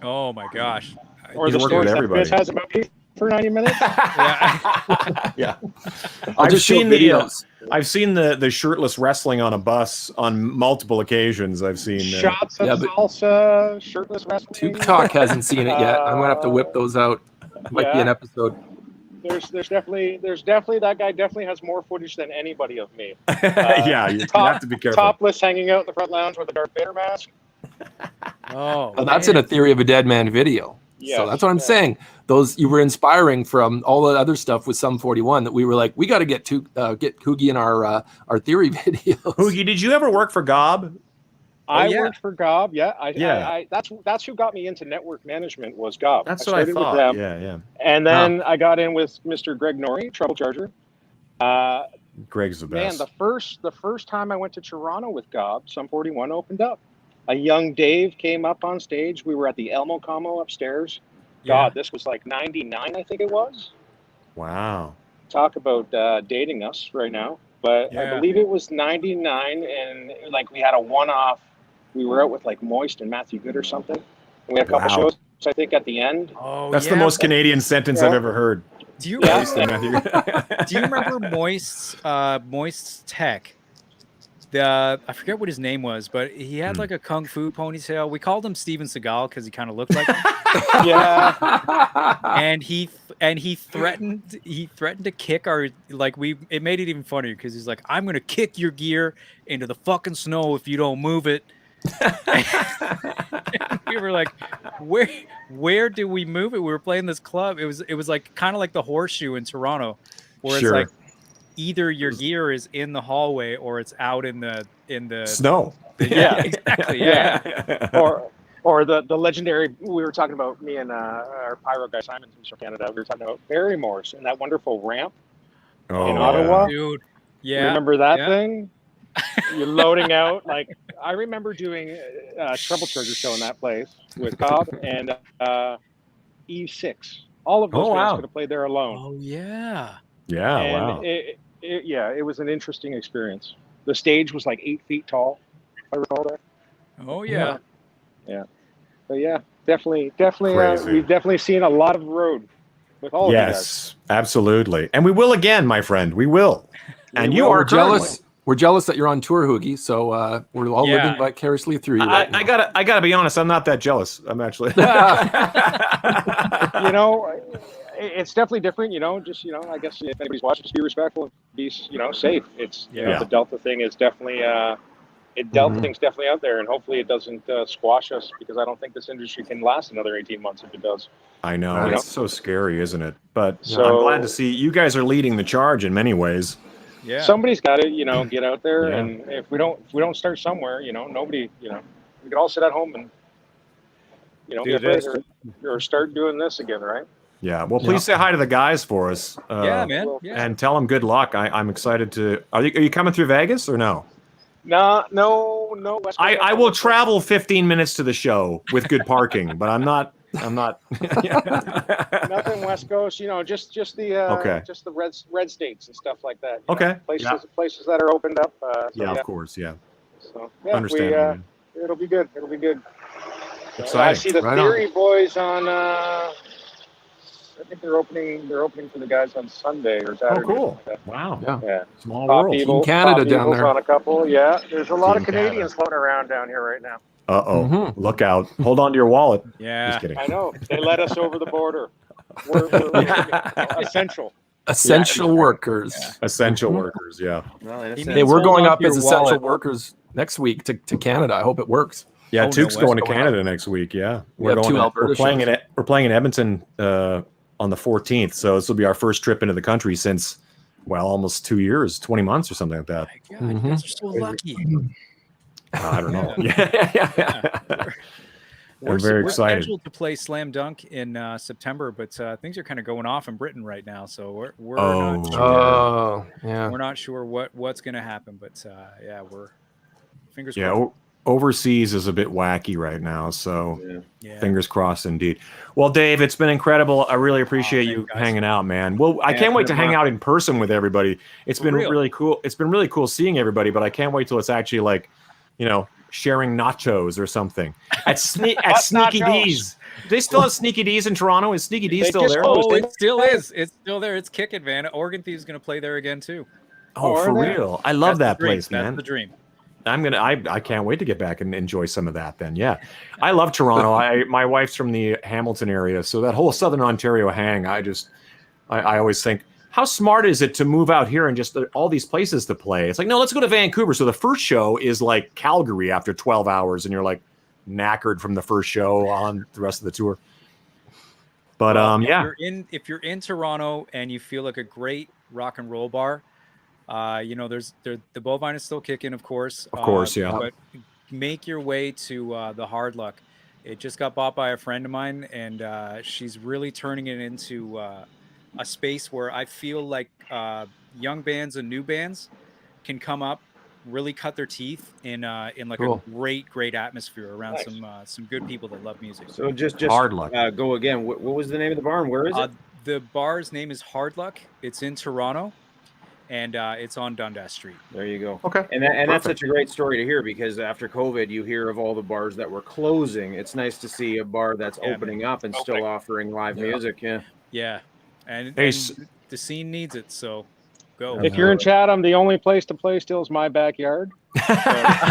oh my gosh. or He's the working with stories that everybody. Fizz has about me for 90 minutes. Yeah. Yeah. I'll I've just show seen videos. I've seen the shirtless wrestling on a bus on multiple occasions. I've seen Shots of Yeah, but- salsa, shirtless wrestling. Toque Talk hasn't seen it yet. I'm gonna have to whip those out. Might be Yeah. an episode. There's definitely that guy definitely has more footage than anybody of me. yeah, you have to be careful. Topless, hanging out in the front lounge with a Darth Vader mask. Oh, Oh, that's in a Theory of a Dead Man video. Yes, So that's what I'm yeah. saying. Those you were inspiring from all the other stuff with Sum 41 that we were like, we got to get Hoogie in our Theory videos. Hoogie, did you ever work for Gob? I yeah. worked for Gob. Yeah, Yeah. that's who got me into network management was Gob. That's what I started with thought. them, Yeah. and then I got in with Mr. Greg Norrie, Trouble Charger. Greg's the Man, best. the first time I went to Toronto with Gob, Sum 41 opened up. A young Dave came up on stage. We were at the Elmo Como upstairs. God, this was like 99, I think it was. Wow. Talk about dating us right now. But I Yeah. believe it was 99, and like we had a one-off. We were out with like Moist and Matthew Good or something. And we had a couple Wow. shows, I think, at the end. Oh, That's the yeah. most Canadian sentence I've Yeah. ever heard. Do you Yeah. remember, do you remember Moist's tech? I forget what his name was, but he had like a kung fu ponytail. We called him Steven Seagal because he kind of looked like him. Yeah. and he threatened to kick our it made it even funnier because he's like, I'm gonna kick your gear into the fucking snow if you don't move it. We were like, where do we move it? We were playing this club. It was like kind of like the Horseshoe in Toronto, where Sure. it's like either your gear is in the hallway or it's out in the Snow. yeah, exactly, yeah. or the legendary. We were talking about me and our pyro guy Simon who's from Canada. We were talking about Barrymore's and that wonderful ramp Oh, in yeah. Ottawa. Dude, yeah. Remember that yeah. thing? You're loading out. Like I remember doing a Trouble Charger show in that place with Cobb and E6. All of those Oh, bands wow. could have played there alone. Oh yeah. Yeah, and wow. it was an interesting experience. The stage was like 8 feet tall, if I recall that. Oh yeah. But yeah, definitely. Crazy. We've definitely seen a lot of road with all of you guys. Yes, absolutely. And we will again, my friend. We will. And you Well, are we're jealous. We're jealous that you're on tour, Hoogie. So we're all living vicariously through you. Right I gotta be honest. I'm not that jealous. I'm actually. You know, it's definitely different. You know, just I guess if anybody's watching, just be respectful and be safe. It's the Delta thing is definitely Delta thing's definitely out there, and hopefully it doesn't squash us, because I don't think this industry can last another 18 months if it does. I know, it's so scary, isn't it? But I'm glad to see you guys are leading the charge in many ways. Yeah, somebody's got to get out there, and if we don't start somewhere, nobody, we could all sit at home and be afraid or start doing this again, right? Yeah, well, please say hi to the guys for us. Yeah, man. Yeah. And tell them good luck. I'm excited to. Are you coming through Vegas or no? No. I will travel 15 minutes to the show with good parking, but I'm not. Nothing West Coast, just the just the red states and stuff like that. Places that are opened up. Of course, yeah. So understand. It'll be good. Exciting. I see the Theory boys on. I think they're opening for the guys on Sunday or Saturday. Oh, cool! Like Wow. Yeah. Small world. In Canada down there. On a couple. Yeah. There's a lot of Canadians floating around down here right now. Look out. Hold on to your wallet. Yeah. Just kidding. I know. They let us over the border. We're essential. Essential workers. Yeah. Essential workers, yeah. Well, hey, we're going up as essential workers next week to Canada. I hope it works. Yeah, Toque's going to Canada next week. Yeah. We're playing in Edmonton on the 14th. So this will be our first trip into the country since, almost 2 years, 20 months or something like that. Oh my God, you guys are so lucky. I don't know. We're very excited. We're scheduled to play Slam Dunk in September, but things are kind of going off in Britain right now, so we're not sure. We're not sure what's going to happen, but we're fingers crossed. Overseas is a bit wacky right now, so fingers crossed indeed. Well, Dave, it's been incredible. I really appreciate you hanging out, man. Well, I can't wait to hang out in person with everybody. It's been really cool. It's been really cool seeing everybody, but I can't wait till it's actually like, sharing nachos or something at Sneaky D's. Do they still have Sneaky D's in Toronto? Is Sneaky D's still there? Oh, it still is. It's still there. It's kicking, man. Organ Thieves is going to play there again too. Oh, for real? I love that place, man. That's the dream. I can't wait to get back and enjoy some of that then. Yeah. I love Toronto. My wife's from the Hamilton area, so that whole Southern Ontario hang, I always think, how smart is it to move out here and just all these places to play? It's like, no, let's go to Vancouver. So the first show is like Calgary after 12 hours, and you're like knackered from the first show on the rest of the tour. But if you're in Toronto and you feel like a great rock and roll bar, there's the Bovine is still kicking, of course. But make your way to the Hard Luck. It just got bought by a friend of mine, and she's really turning it into a space where I feel like young bands and new bands can come up, really cut their teeth in like a great atmosphere around some good people that love music. So just Hard Luck. Go again. What was the name of the bar and where is it? The bar's name is Hard Luck. It's in Toronto, and it's on Dundas Street. There you go. Okay. And that's such a great story to hear, because after COVID, you hear of all the bars that were closing. It's nice to see a bar that's opening up and still offering live music. Yeah. Yeah. And the scene needs it, so go. If you're in Chatham, the only place to play still is my backyard. I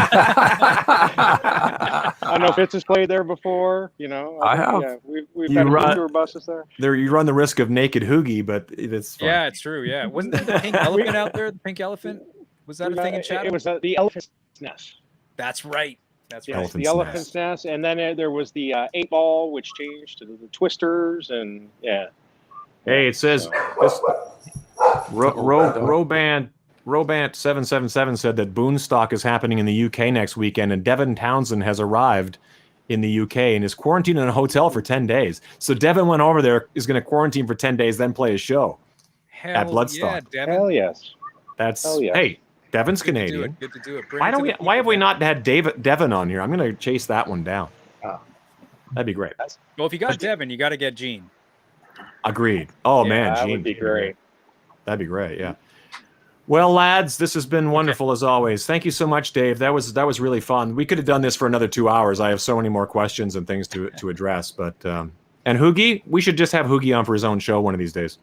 don't know if Fitz has played there before. I have. Yeah, we've had a few tour buses there. You run the risk of naked Hoogie, but it's fun. Yeah, it's true. Yeah, wasn't there the pink elephant out there? The pink elephant, was that a thing in Chatham? It was the Elephant's Nest. That's right. The Elephant's Nest, and then there was the 8 Ball, which changed to the Twisters, and Hey, it says this Robant 777 said that Boonstock is happening in the UK next weekend, and Devin Townsend has arrived in the UK and is quarantined in a hotel for 10 days. So Devin went over there, is going to quarantine for 10 days, then play a show at Bloodstock. Yeah, Devin. Hell yes. Hey, Devin's Canadian. Good to do it. Why have we not had Devin on here? I'm going to chase that one down. That'd be great. Well, if you got Devin, you got to get Gene. Agreed. Oh man, that Gene would be great. That'd be great. Yeah. Well, lads, this has been wonderful as always. Thank you so much, Dave. That was really fun. We could have done this for another 2 hours. I have so many more questions and things to address, but And Hoogie, we should just have Hoogie on for his own show one of these days.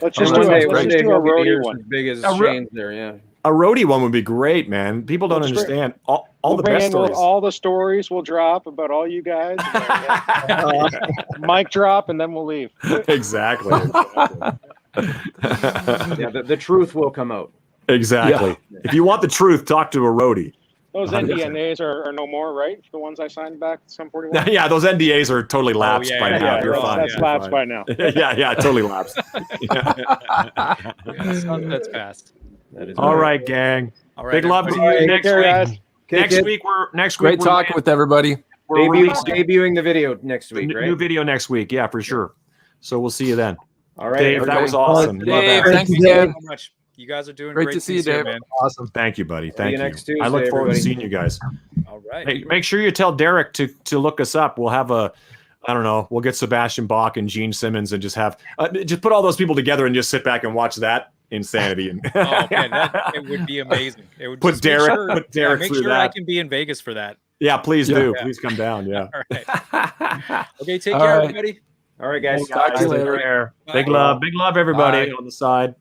Let's just do a roadie one. As big as Shane's there, yeah. A roadie one would be great, man. People don't understand all the best stories. All the stories will drop about all you guys. Mic drop, and then we'll leave. Exactly. Yeah, the truth will come out. Exactly. Yeah. If you want the truth, talk to a roadie. Those NDAs are no more, right? The ones I signed back Sum 41? Yeah, those NDAs are totally lapsed by now. You're fine. That's lapsed by now. yeah, totally lapsed. That's fast. That is all right, gang. All right, big love to you next week. Next week, great talking with everybody. We're debuting the video next week, right? New video next week, yeah, for sure. So we'll see you then. All right, Dave, that was awesome. Dave, thanks again. So much. You guys are doing great to see you, Dave. Man. Awesome. Thank you, buddy. Thank you. Next Tuesday, I look forward to seeing you guys. All right. Hey, make sure you tell Derek to look us up. We'll have I don't know. We'll get Sebastian Bach and Gene Simmons and just have just put all those people together and just sit back and watch that insanity. And oh man, it would be amazing. It would put Derek make through sure that. I can be in Vegas for that. Yeah, please do. Yeah. Please come down. Yeah. All right. Okay, take care, everybody. All right, guys. Talk to you later. Big love, everybody on the side.